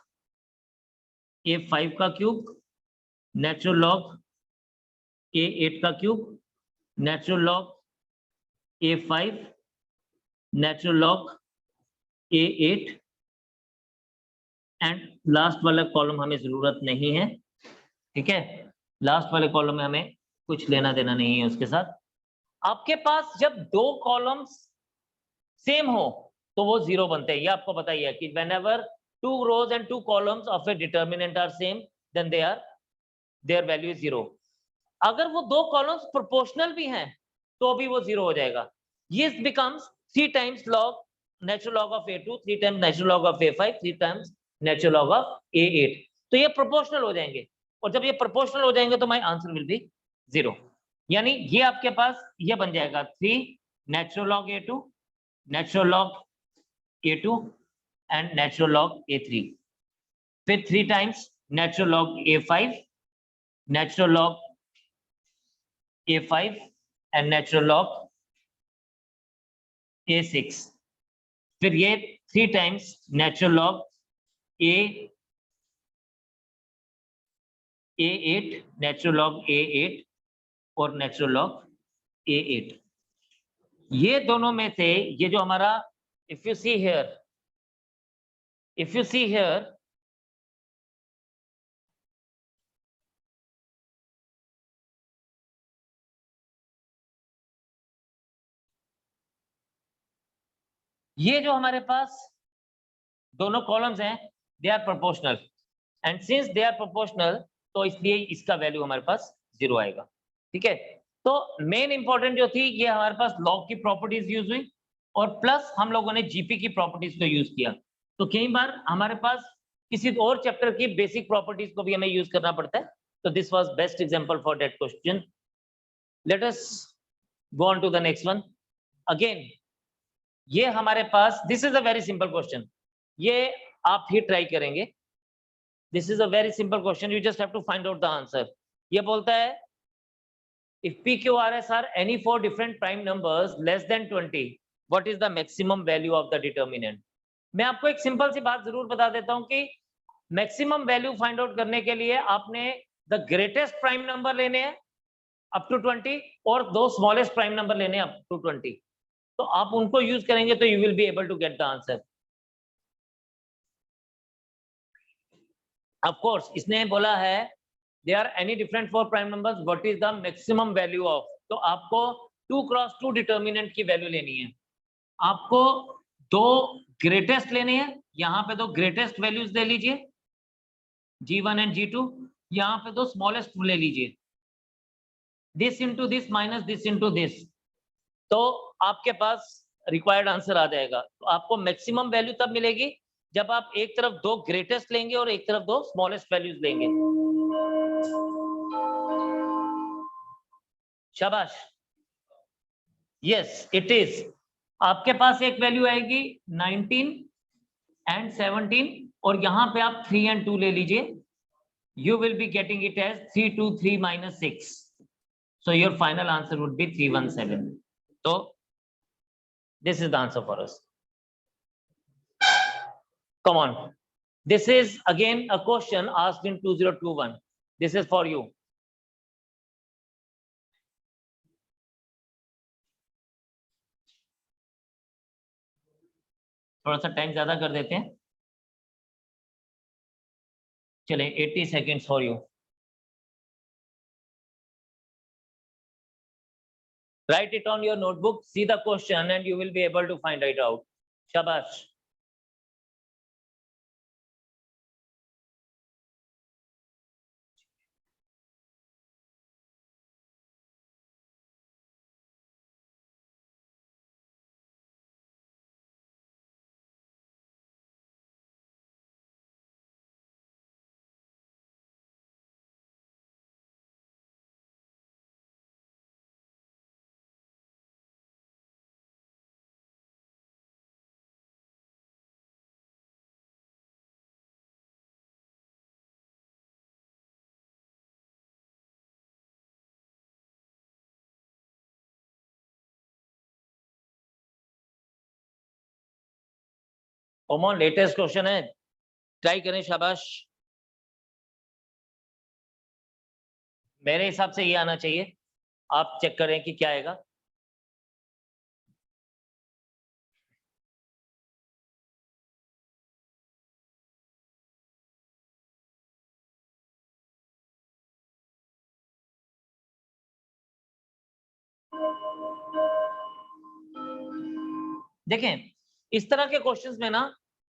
A5 का क्यूब, नेचुरल लॉग A8 का cube, natural log A5, natural log A8, and last वाला column हमें जरूरत नहीं है, ठीक है, लास्ट वाले कॉलम में हमें कुछ लेना देना नहीं है उसके साथ। आपके पास जब दो कॉलम्स सेम हो तो वो जीरो बनते हैं, ये आपको पता ही है कि whenever two rows and two columns of a determinant are same then their value is zero। अगर वो दो कॉलम्स प्रोपोर्शनल भी हैं तो भी वो जीरो हो जाएगा। ये becomes 3 times log natural log of A2, 3 times natural log of A5, 3 times natural log of A8, तो ये प्रोपोर्शनल हो जाएंगे, और जब ये प्रोपोर्शनल हो जाएंगे तो my answer will B zero. यानी ये आपके पास ये बन जाएगा 3 natural log A2, natural log A2 and natural log A3, फिर 3 times natural log A5, natural log A5 and natural log A6, फिर ये 3 times natural log A8, natural log A8 और natural log A8। ये दोनों में से ये जो हमारा, if you see here, ये जो हमारे पास दोनों कॉलम्स हैं they are proportional, and since they are proportional तो इसलिए इसका वैल्यू हमारे पास जीरो आएगा, ठीक है। तो मेन इंपॉर्टेंट जो थी ये हमारे पास लॉग की प्रॉपर्टीज यूज हुई, और प्लस हम लोगों ने जीपी की प्रॉपर्टीज को यूज किया। तो कई बार हमारे पास किसी और चैप्टर की बेसिक प्रॉपर्टीज को भी हमें यूज करना पड़ता है, तो this was best example for that question. Let us go on to the next one. Again ये हमारे पास, this is a very simple question, ये आप ही ट्राई करेंगे। This is a very simple question, you just have to find out the answer. ये बोलता है if p q r s are any four different prime numbers less than 20, what is the maximum value of the determinant। मैं आपको एक simple सी बात जरूर बता देता हूं कि मैक्सिमम वैल्यू फाइंड आउट करने के लिए आपने द ग्रेटेस्ट प्राइम नंबर लेने हैं अप टू 20 और दो स्मॉलेस्ट प्राइम नंबर लेने हैं अप टू 20, तो आप उनको यूज करेंगे तो you will be able to get the answer. Of course इसने बोला है they are any different four prime numbers, what is the maximum value of, तो आपको 2 क्रॉस 2 डिटर्मिनेंट की वैल्यू लेनी है, आपको दो ग्रेटेस्ट लेने हैं, यहाँ पे दो ग्रेटेस्ट वैल्यूज ले लीजिए G1 एंड G2, यहाँ पे दो स्मॉलेस्ट ले लीजिए, this into this minus this into this, तो आपके पास रिक्वायर्ड आंसर आ जाएगा। तो आपको मैक्सिमम वैल्यू तब मिलेगी जब आप एक तरफ दो ग्रेटेस्ट लेंगे और एक तरफ दो स्मॉलेस्ट वैल्यूज लेंगे। शाबाश, यस इट इज। आपके पास एक वैल्यू आएगी 19 एंड 17 और यहाँ पे आप 3 एंड 2 ले लीजिए, you will be getting it as 323 minus 6, so your final answer would be 317। so this is the answer for us। come on, this is again a question asked in 2021, this is for you। थोड़ा सा time ज्यादा कर देते हैं, चले 80 seconds for you। Write it on your notebook, see the question, and you will be able to find it out. Shabash. ओमन latest question है, try करें। शाबाश। मेरे हिसाब से ये आना चाहिए, आप चेक करें कि क्या आएगा। देखें इस तरह के क्वेश्चंस में ना,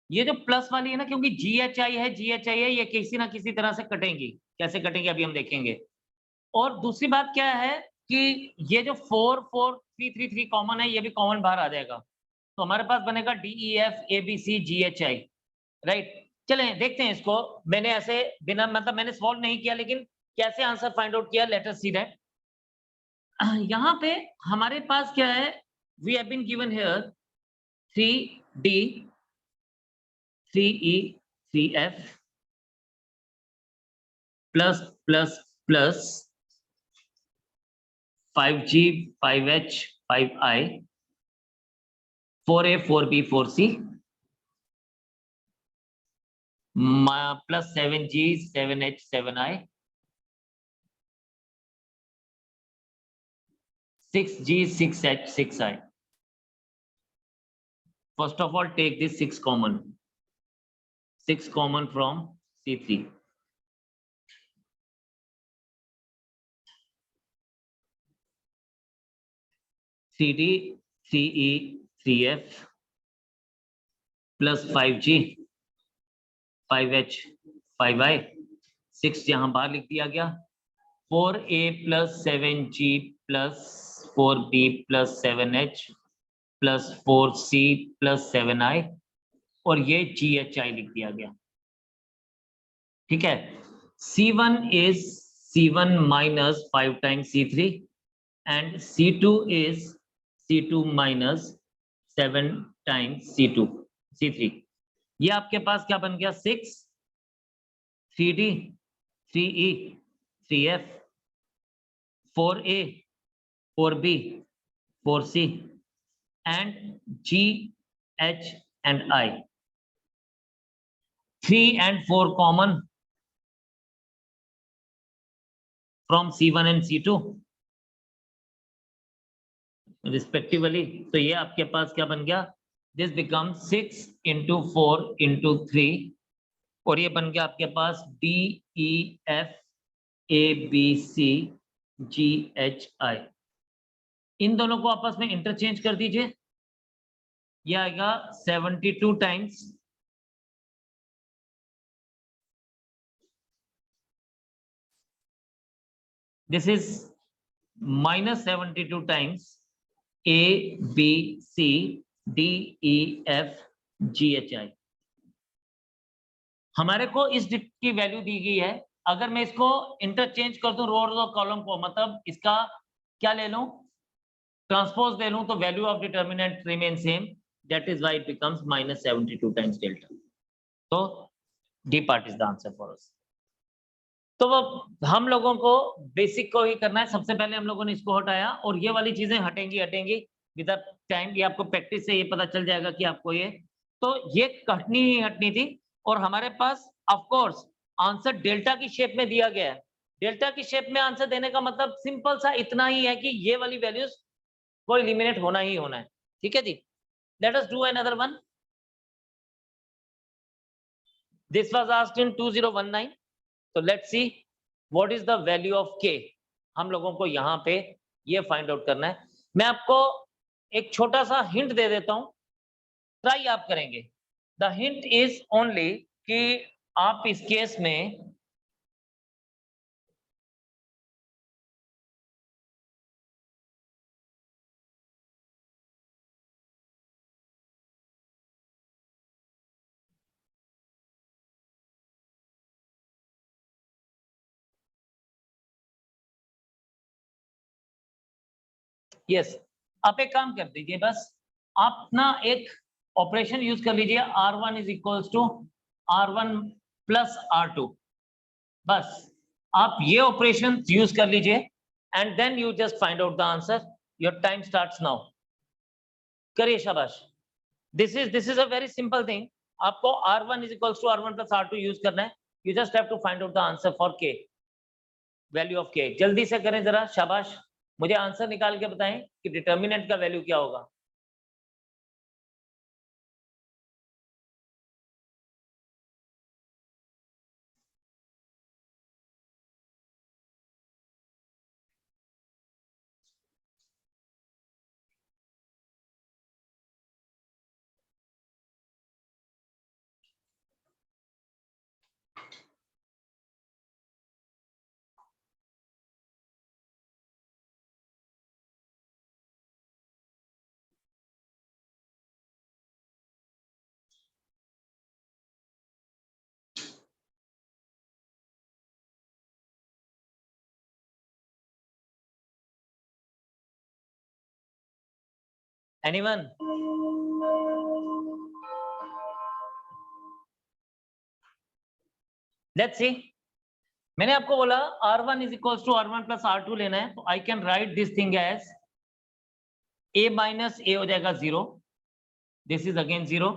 ये जो प्लस वाली है ना, क्योंकि GHI है, ये किसी ना किसी तरह से कटेंगी। कैसे कटेंगे अभी हम देखेंगे। और दूसरी बात क्या है कि ये जो 4 4 3 3 3 कॉमन है, ये भी कॉमन बाहर आ जाएगा, तो हमारे पास बनेगा DEF ABC GHI, राइट। चलें देखते हैं इसको। मैंने ऐसे बिना मतलब मैंने सॉल्व नहीं किया, लेकिन कैसे आंसर फाइंड आउट किया, लेट अस सी दैट। यहाँ पे हमारे पास क्या है, we have been given here 3D 3E 3F plus plus plus 5G 5H 5I 4A 4B 4C plus 7G 7H 7I 6G 6H 6I. First of all, take this 6 common. 6 common from C3. CD 3E 3F plus 5G 5H 5I 6 यहाँ बाहर लिख दिया गया 4A plus 7G plus 4B plus 7H plus 4C plus 7I और ये GHI लिख दिया गया। ठीक है। C1 is C1 minus 5 times C3 and C2 is C2 minus 7 times C3। ये आपके पास क्या बन गया 6 3D 3E 3F 4A 4B 4C and G H and I 3 and 4 common from C1 and C2 respectively। तो ये आपके पास क्या बन गया, this becomes 6 into 4 into 3 और ये बन गया आपके पास DEF ABC GHI। इन दोनों को आपस में इंटरचेंज कर दीजिए, ये आएगा 72 times this is minus 72 times A B C D E F GHI। हमारे को इस डिट की वैल्यू दी गई है। अगर मैं इसको इंटरचेंज कर दूं रोज और कॉलम को, मतलब इसका क्या ले लूं, ट्रांसपोज ले लूं, तो value of determinant remain same, that is why it becomes minus 72 times delta. तो D part is the answer for us. तो हम लोगों को बेसिक को ही करना है। सबसे पहले हम लोगों ने इसको हटाया और ये वाली चीजें हटेंगी विद द टाइम। ये आपको प्रैक्टिस से ये पता चल जाएगा कि आपको ये, तो ये हटनी ही हटनी थी। और हमारे पास ऑफ कोर्स आंसर डेल्टा की शेप में दिया गया है। डेल्टा की शेप में आंसर देने का मतलब सिंपल सा इतना ही है कि ये वाली वैल्यूज को एलिमिनेट होना ही होना है। ठीक है जी। Let us do another one. This was asked in 2019। तो let's see what is the value of k। हम लोगों को यहाँ पे ये फाइंड आउट करना है। मैं आपको एक छोटा सा हिंट दे देता हूं, ट्राई आप करेंगे। द हिंट इज ओनली कि आप इस केस में यस, आप एक काम कर दीजिए, बस आप ना एक ऑपरेशन यूज कर लीजिए, R1 is equals to R1 plus R2। बस आप ये ऑपरेशन यूज कर लीजिए and then you just find out the answer. Your time starts now. करिए, शाबाश। This is a very simple thing. आपको R1 is equals to R1 plus R2 use करना है। You just have to find out the answer for K, value of K। जल्दी से करें जरा, शाबाश। मुझे आंसर निकाल के बताएं कि डिटर्मिनेंट का वैल्यू क्या होगा। एनीवन? Let's see. मैंने आपको बोला R1 is equals to R1 plus R2 लेना है, तो I can write this thing as A minus A हो जाएगा 0, दिस इज अगेन 0,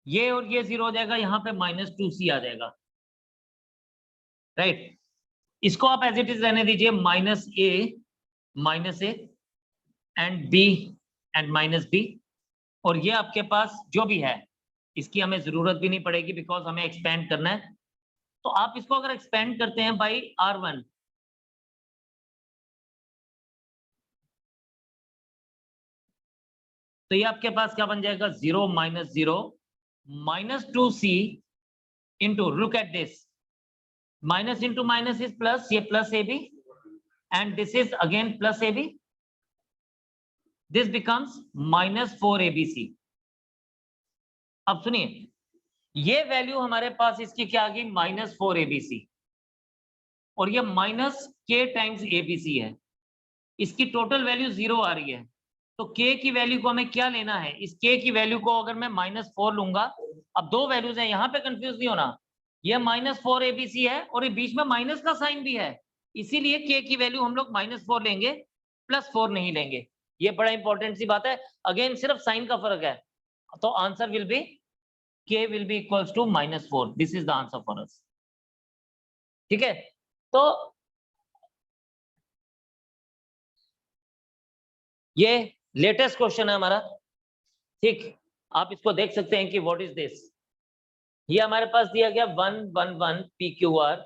ये और ये 0 हो जाएगा, यहाँ पे -2C आ जाएगा, राइट। इसको आप एज इट इज रहने दीजिए, minus A and B and minus B. और ये आपके पास जो भी है इसकी हमें जरूरत भी नहीं पड़ेगी, बिकॉज हमें एक्सपेंड करना है। तो आप इसको अगर एक्सपेंड करते हैं बाई R1, तो ये आपके पास क्या बन जाएगा, 0 minus 0 -2C into, look at this, minus into minus is plus, ये plus A B and this is again plus A B, this becomes -4ABC। अब सुनिए, ये वैल्यू हमारे पास इसकी क्या आ गई, -4ABC, और ये -K टाइम्स ABC है, इसकी टोटल वैल्यू 0 आ रही है। तो K की वैल्यू को हमें क्या लेना है, इस K की वैल्यू को अगर मैं -4 लूंगा, अब दो वैल्यूज हैं, यहाँ पे कंफ्यूज नहीं होना, ये -4ABC है और ये बीच में माइनस का साइन भी है, इसीलिए K की वैल्यू हम लोग -4 लेंगे, +4 नहीं लेंगे। ये बड़ा इंपॉर्टेंट सी बात है, अगेन सिर्फ साइन का फर्क है। तो answer will be K will be equals to -4, this is the answer for us. ठीक है, तो ये लेटेस्ट क्वेश्चन है हमारा, ठीक। आप इसको देख सकते हैं कि व्हाट इज दिस। ये हमारे पास दिया गया 111 PQR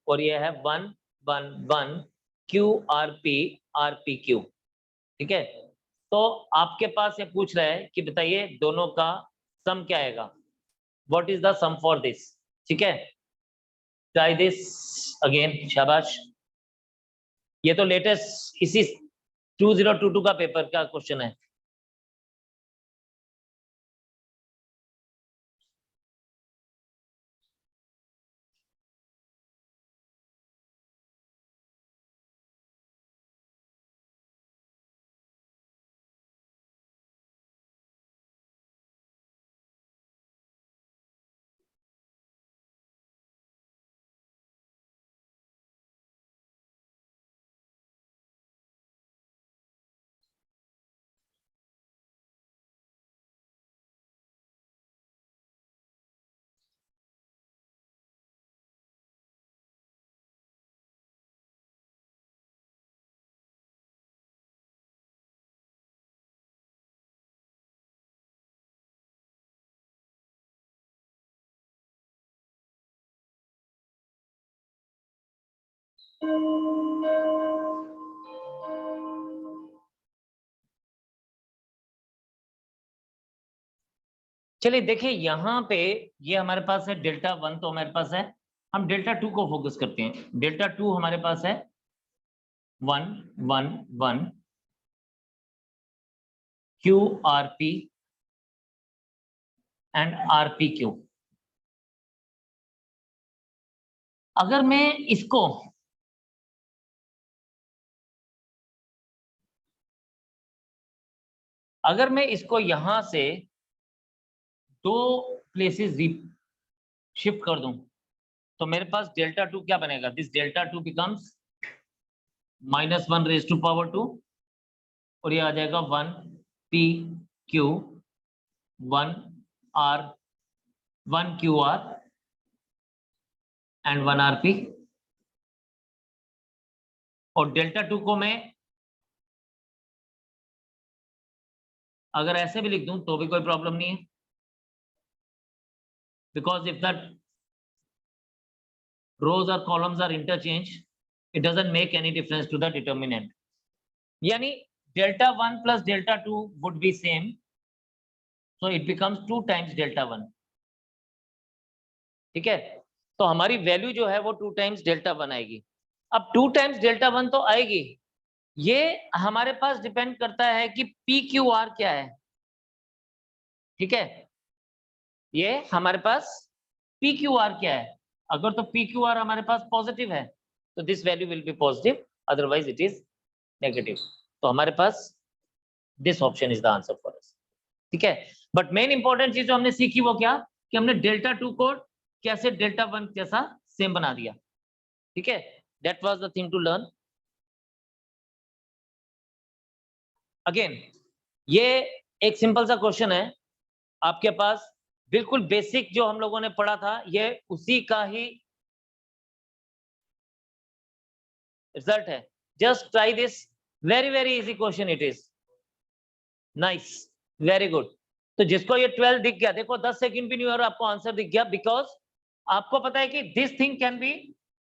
और ये है 111 QRP। ठीक है, तो आपके पास ये पूछ रहा है कि बताइए दोनों का सम क्या आएगा, what is the sum for this. ठीक है, ट्राई दिस अगेन, शाबाश। ये तो लेटेस्ट इसी 2022 का पेपर का क्वेश्चन है। चलिए देखिए यहाँ पे ये हमारे पास है डेल्टा 1 तो हमारे पास है, हम डेल्टा 2 को फोकस करते हैं। डेल्टा 2 हमारे पास है 1 1 1 QRP एंड RPQ। अगर मैं इसको यहां से दो प्लेसेस शिफ्ट कर दूं तो मेरे पास डेल्टा 2 क्या बनेगा? This delta 2 becomes -1 raise to power 2 और ये आ जाएगा 1 PQ 1 R 1 QR and 1 RP। और डेल्टा 2 को मैं अगर ऐसे भी लिख दूं तो भी कोई प्रॉब्लम नहीं है, because if the rows or columns are interchanged, it doesn't make any difference to the determinant. यानी delta 1 plus delta 2 would be same, so it becomes 2 times delta 1। ठीक है, तो हमारी वैल्यू जो है वो 2 times delta 1 आएगी। अब 2 times delta 1 तो आएगी, ये हमारे पास डिपेंड करता है कि PQR क्या है। ठीक है, ये हमारे पास PQR क्या है। अगर तो PQR हमारे पास पॉजिटिव है तो this value will be positive, otherwise it is negative. तो हमारे पास this option is the answer for us. ठीक है, बट मेन इंपॉर्टेंट चीज जो हमने सीखी वो क्या, कि हमने डेल्टा 2 को कैसे डेल्टा 1 जैसा सेम बना दिया। ठीक है, that was the thing to learn. Again ये एक सिंपल सा क्वेश्चन है आपके पास, बिल्कुल बेसिक जो हम लोगों ने पढ़ा था ये उसी का ही रिजल्ट है। Just try this, very very easy question it is. Nice, very good. तो जिसको ये 12 दिख गया, देखो 10 सेकंड भी नहीं और आपको आंसर दिख गया, बिकॉज आपको पता है कि this thing can B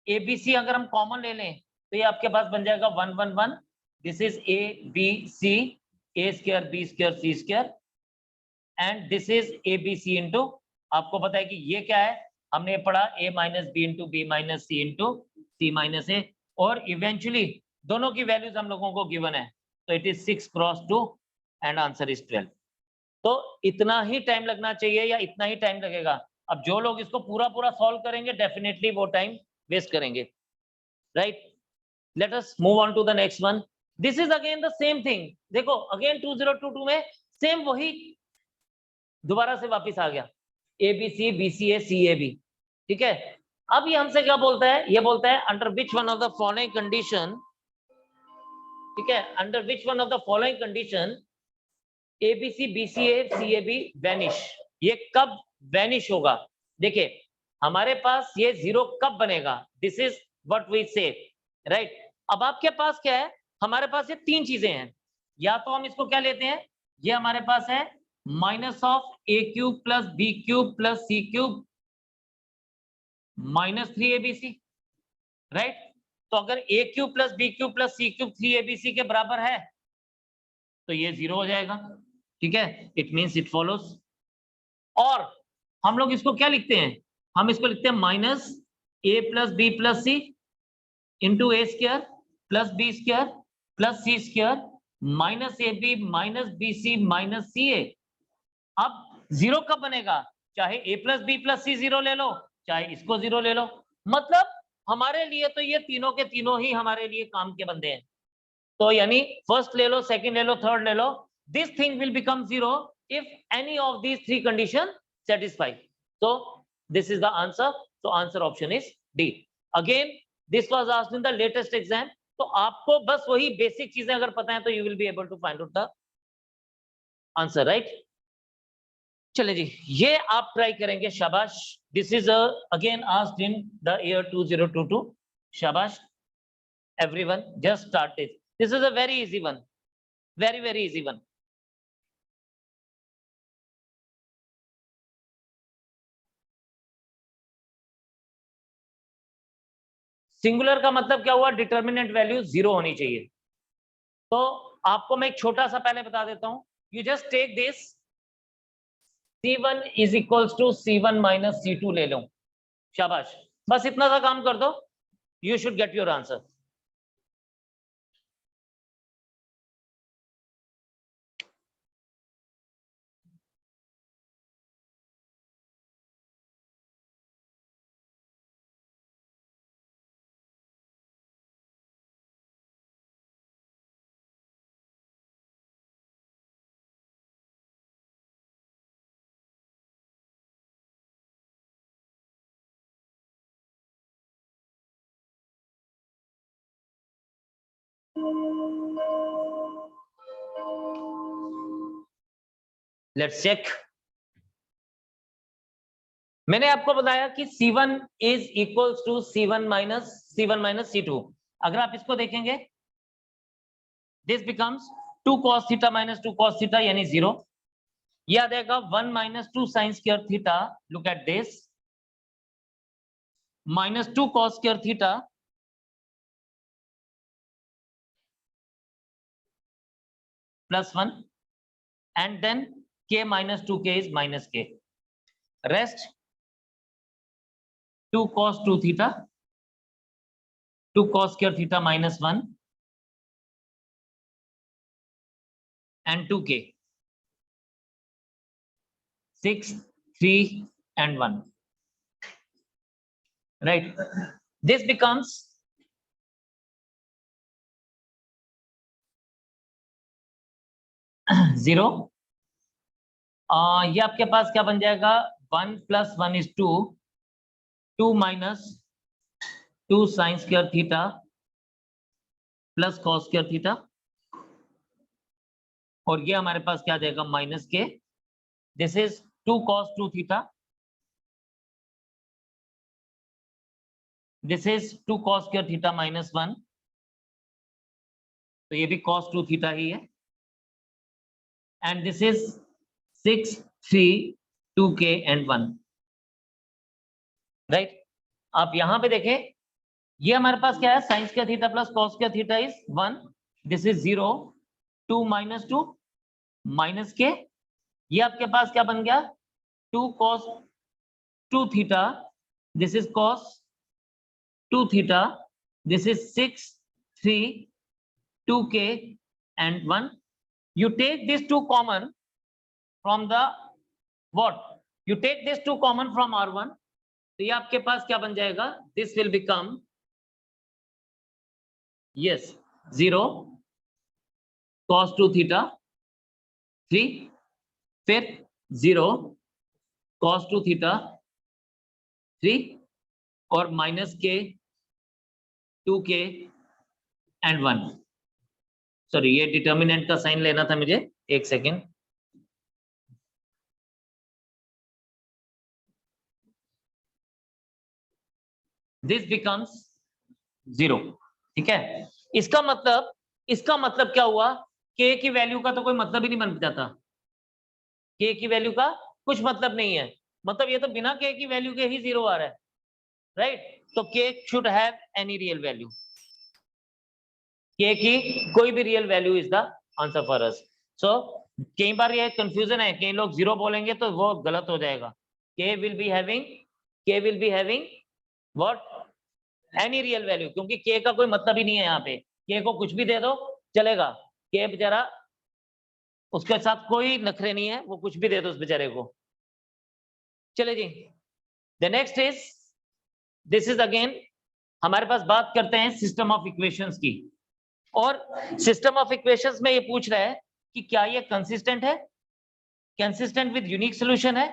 ABC। अगर हम कॉमन ले लें तो ये आपके पास बन जाएगा 1 1 1। This is ABC, A square B square C square and this is ABC into, आपको पता है कि ये क्या है, हमने पढ़ा A minus B into B minus C into C minus A, और इवेंचुअली दोनों की वैल्यूज हम लोगों को गिवन है, तो it is 6 cross 2 and answer is 12। तो इतना ही टाइम लगना चाहिए या इतना ही टाइम लगेगा। अब जो लोग इसको पूरा पूरा सॉल्व करेंगे डेफिनेटली वो टाइम वेस्ट करेंगे, right. Let us move on to the next one. This is again the same thing. देखो अगेन 2022 में सेम वही दोबारा से वापस आ गया, ABC BCA CAB। ठीक है, अब ये हमसे क्या बोलता है, ये बोलता है under which one of the following condition, ठीक है, under which one of the following condition ABC BCA CAB vanish. ये कब वैनिश होगा? देखिए हमारे पास ये जीरो कब बनेगा, दिस इज व्हाट वी से, राइट। अब आपके पास क्या है, हमारे पास ये तीन चीजें हैं, या तो हम इसको क्या लेते हैं, ये हमारे पास है minus of A cube plus B cube plus C cube minus 3ABC, right. तो अगर A cube plus B cube plus C cube 3ABC के बराबर है तो ये जीरो हो जाएगा। ठीक है, इट मींस इट फॉलोज। और हम लोग इसको क्या लिखते हैं, हम इसको लिखते हैं minus A plus B plus C into A square plus B square plus C square minus AB minus BC minus CA। अब जीरो कब बनेगा, चाहे A plus B plus C zero ले लो, चाहे इसको जीरो ले लो। मतलब हमारे लिए तो ये तीनों के तीनों ही हमारे लिए काम के बंदे हैं। तो यानी फर्स्ट ले लो, सेकंड ले लो, थर्ड ले लो, this thing will become zero if any of these three conditions satisfy. So this is the answer. So answer option is D. Again this was asked in the latest exam. तो आपको बस वही basic चीजें अगर पता है तो you will be able to find out the answer, right? चले जी, ये आप ट्राई करेंगे, शाबाश। This is again asked in the year 2022. शाबाश everyone, just start it. This is a very easy one, very very easy one. Singular का मतलब क्या हुआ, डिटर्मिनेंट वैल्यू जीरो होनी चाहिए। तो आपको मैं एक छोटा सा पहले बता देता हूं, you just take this C1 is equals to C1 minus C2 ले लो, शाबाश, बस इतना सा काम कर दो, you should get your answer. Let's check. मैंने आपको बताया कि C1 is equals to C1 minus C2। अगर आप इसको देखेंगे, this becomes 2 cos theta minus 2 cos theta यानी 0। ये आ जाएगा 1 minus 2 sine square theta, look at this, minus 2 cos square theta plus 1 and then k minus 2k is minus k. Rest 2 cos 2 theta, 2 cos square theta minus 1 and 2k, 6, 3 and 1. Right? This becomes 0. ये आपके पास क्या बन जाएगा, 1 plus 1 is 2, 2 minus 2 sin square theta plus cos square theta, और ये हमारे पास क्या आ जाएगा, माइनस के, this is 2 cos 2 theta, this is 2 cos square theta minus 1, तो ये भी cos 2 थीटा ही है, and this is 6, 3, 2k and 1। Right, आप यहां पे देखें, ये हमारे पास क्या है, sine square theta plus cos square theta is 1, this is 0, 2 minus 2 minus के, ये आपके पास क्या बन गया, 2 cos 2 theta, this is cos 2 theta, this is 6, 3, 2k and 1. You take these two common from the what? You take these two common from R1. तो ये आपके पास क्या बन जाएगा, this will become, yes, 0 cos 2 theta 3, फिर 0 cos 2 theta 3 और minus के 2k एंड 1। सॉरी, ये डिटर्मिनेंट का साइन लेना था मुझे, एक सेकेंड। दिस बिकम्स 0, ठीक है। इसका मतलब क्या हुआ, k की वैल्यू का तो कोई मतलब ही नहीं बन जाता, k की वैल्यू का कुछ मतलब नहीं है, मतलब ये तो बिना k की वैल्यू के ही 0 आ रहा है, राइट। तो k should have any real value, k की कोई भी real value is the answer for us. So कई बार ये कंफ्यूजन है, कई लोग 0 बोलेंगे तो वो गलत हो जाएगा। k will be having what, any real value, क्योंकि k का कोई मतलब ही नहीं है, यहाँ पे k को कुछ भी दे दो चलेगा, k बेचारा, उसके साथ कोई नखरे नहीं है, वो कुछ भी दे दो उस बेचारे को। चले जी, the next is, this is again, हमारे पास बात करते हैं सिस्टम ऑफ इक्वेशंस की, और सिस्टम ऑफ इक्वेशंस में ये पूछ रहा है कि क्या ये कंसिस्टेंट है, कंसिस्टेंट विद यूनिक सॉल्यूशन है,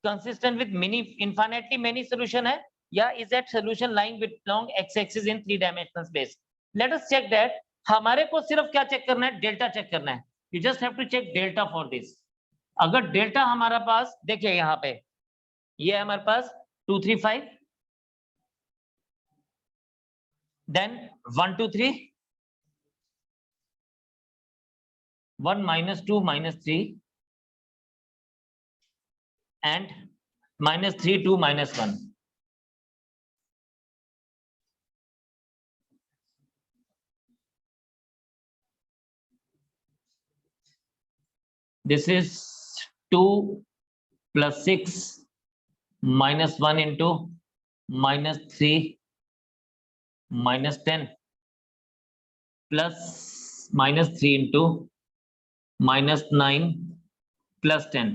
consistent with many infinitely many solution है, या is that solution lying with long x axis in 3 dimensional space. Let us check that. हमारे को सिर्फ क्या चेक करना है, डेल्टा चेक करना है, you just have to check delta for this. अगर डेल्टा हमारा पास, देखिए यहाँ पे ये है हमारे पास 2, 3, 5, then 1, 2, 3, 1 minus 2 minus 3 and minus 3, 2 minus 1. This is 2, plus 6 -1 into -3 -10 plus -3 into -9 plus 10।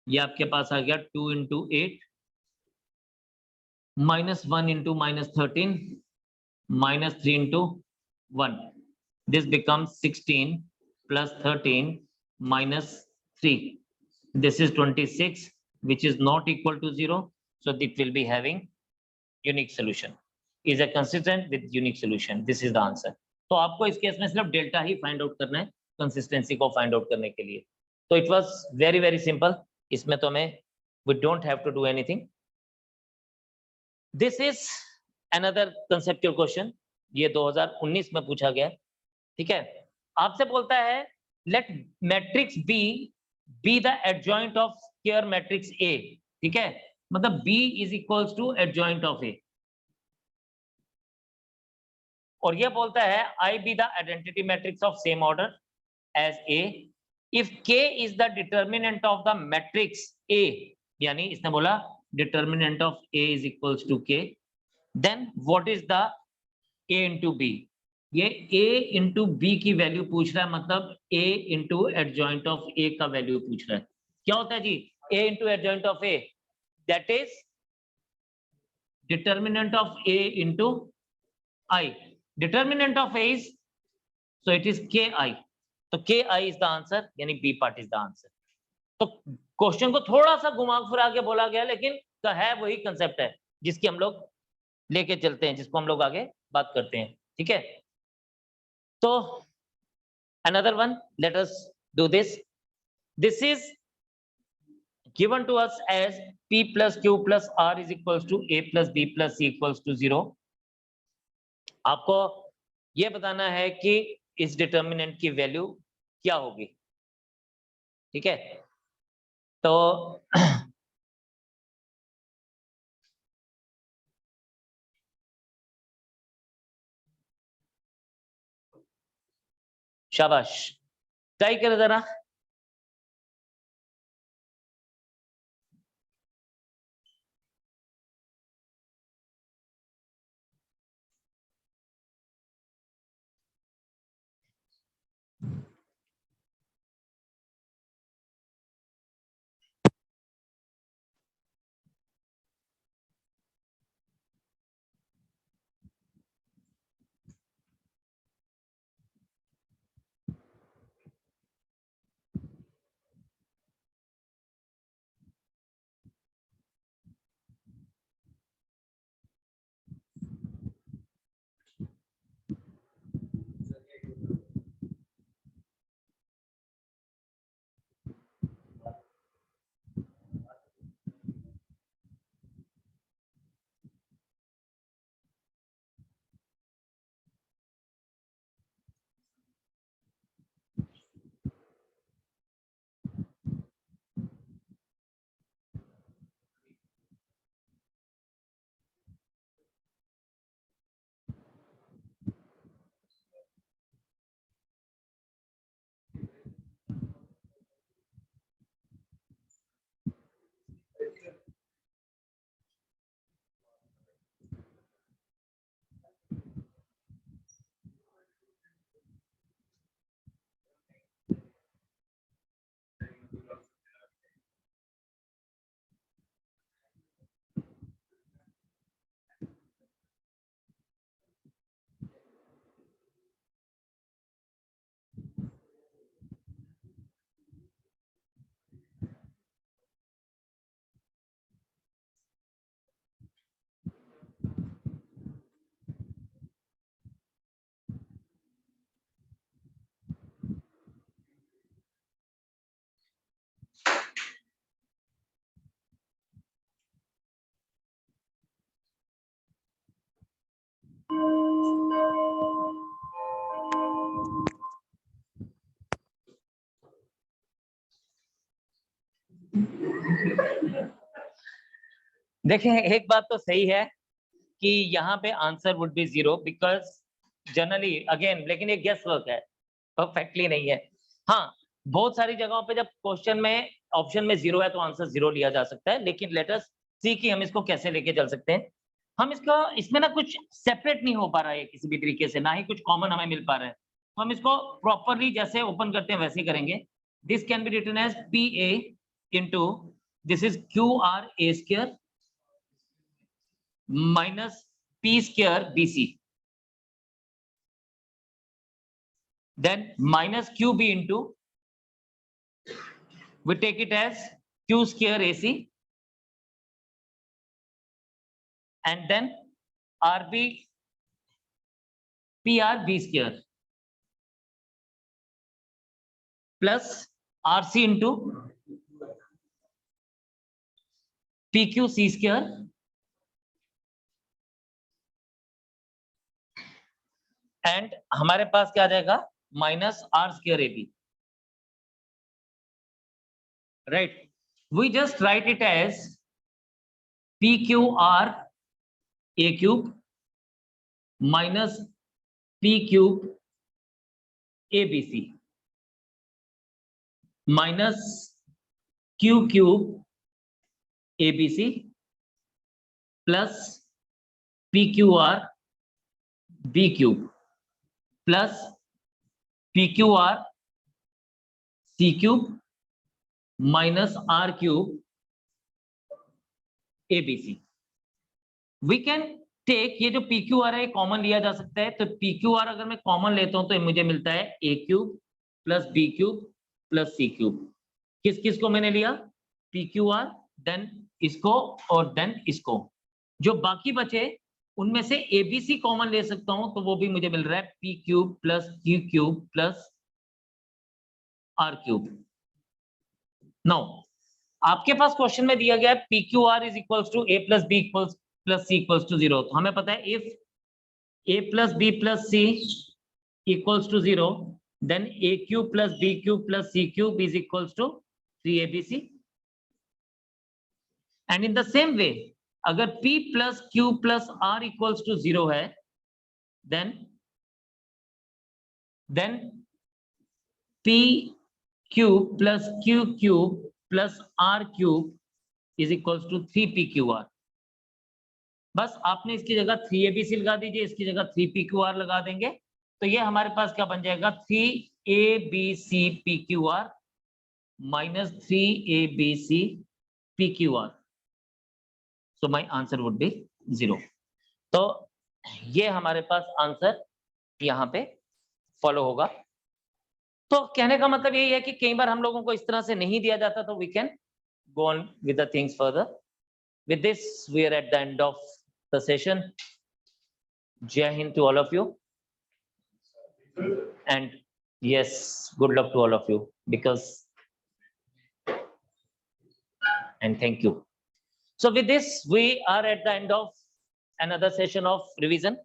ये आपके पास आ गया 2 into 8 -1 into -13 -3 into 1। This becomes 16 plus 13 minus 3. This is 26, which is not equal to 0. So it will be having unique solution. Is a consistent with unique solution. This is the answer. तो आपको इस case में सिर्फ delta ही find out करना है consistency को find out करने के लिए। तो it was very very simple. इसमें तो हमें we don't have to do anything. This is another conceptual question. ये 2019 में पूछा गया, ठीक है। आपसे बोलता है let matrix B the adjoint of square matrix A, ठीक है। मतलब B is equals to adjoint of A, और ये बोलता है I B the identity matrix of same order as A if K is the determinant of the matrix A, यानी इसने बोला determinant of A is equals to K, then what is the A into B. ये a into B की वैल्यू पूछ रहा है, मतलब a into adjoint of a का वैल्यू पूछ रहा है। क्या होता है जी a into adjoint of a, that is determinant of a into i। Determinant of a is, so it is ki, तो ki इज द आंसर, यानी b part is the answer. तो क्वेश्चन को थोड़ा सा घुमा फिरा के बोला गया, लेकिन है वही कंसेप्ट है जिसकी हम लोग लेके चलते हैं, जिसको हम लोग आगे बात करते हैं, ठीक है। So another one, let us do this. This is given to us as p plus q plus r is equals to a plus b plus c equals to 0. आपको ये बताना है कि इस डिटर्मिनेंट की वैल्यू क्या होगी, ठीक है। तो शाबाश, ट्राई करें जरा। देखें, एक बात तो सही है कि यहाँ पे answer would B 0 because generally again, लेकिन ये गेस वर्क है, परफेक्टली नहीं है। हाँ, बहुत सारी जगहों पे जब क्वेश्चन में ऑप्शन में 0 है तो आंसर 0 लिया जा सकता है, लेकिन लेट अस सी कि हम इसको कैसे लेके चल सकते हैं। हम इसमें ना कुछ सेपरेट नहीं हो पा रहा है किसी भी तरीके से, ना ही कुछ कॉमन हमें मिल पा रहा है। तो हम इसको प्रॉपरली जैसे ओपन करते हैं वैसे ही करेंगे। This can be written as PA into this is QR A² minus P² BC, then minus QB into, we take it as Q² AC, and then RB PR B² plus RC into PQ C², and हमारे पास क्या आ जाएगा minus R² AB, right. We just write it as PQR A³ minus P³ ABC minus Q³ ABC plus PQR B³ plus PQR C³ minus R³ ABC। We can take, ये जो PQR है common लिया जा सकता है, तो PQR अगर मैं कॉमन लेता हूं तो मुझे मिलता है A³ plus B³ plus C³। किस किस को मैंने लिया, PQR, देन इसको और देन इसको। जो बाकी बचे उनमें से ABC कॉमन ले सकता हूं, तो वो भी मुझे मिल रहा है P³ plus Q³ plus R³। No, आपके पास क्वेश्चन में दिया गया है PQR is equals to A plus B plus C equals to 0। तो हमें पता है if A plus B plus C equals to 0, then AQ plus BQ plus C³ is equals to 3ABC। And in the same way अगर P plus Q plus R equals to 0 है, then PQ plus Q³ plus R³ is equals to 3PQR। बस आपने इसकी जगह 3ABC लगा दीजिए, इसकी जगह 3PQR लगा देंगे, तो ये हमारे पास क्या बन जाएगा 3ABC PQR minus 3ABC PQR। So my answer would B 0। तो ये हमारे पास आंसर यहाँ पे फॉलो होगा। तो कहने का मतलब यही है कि कई बार हम लोगों को इस तरह से नहीं दिया जाता, तो we can go on with the things further. With this, we are at the end of the session. Jai Hind to all of you. And yes, good luck to all of you, because, and thank you. So with this, we are at the end of another session of revision.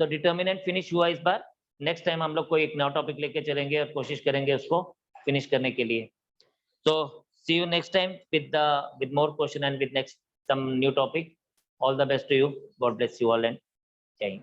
So determinant finish हुआ इस बार। Next time हम लोग कोई एक नया topic लेके चलेंगे और कोशिश करेंगे उसको फिनिश करने के लिए। So see you next time with more question and with next some new topic. All the best to you. God bless you all and Jai Hind.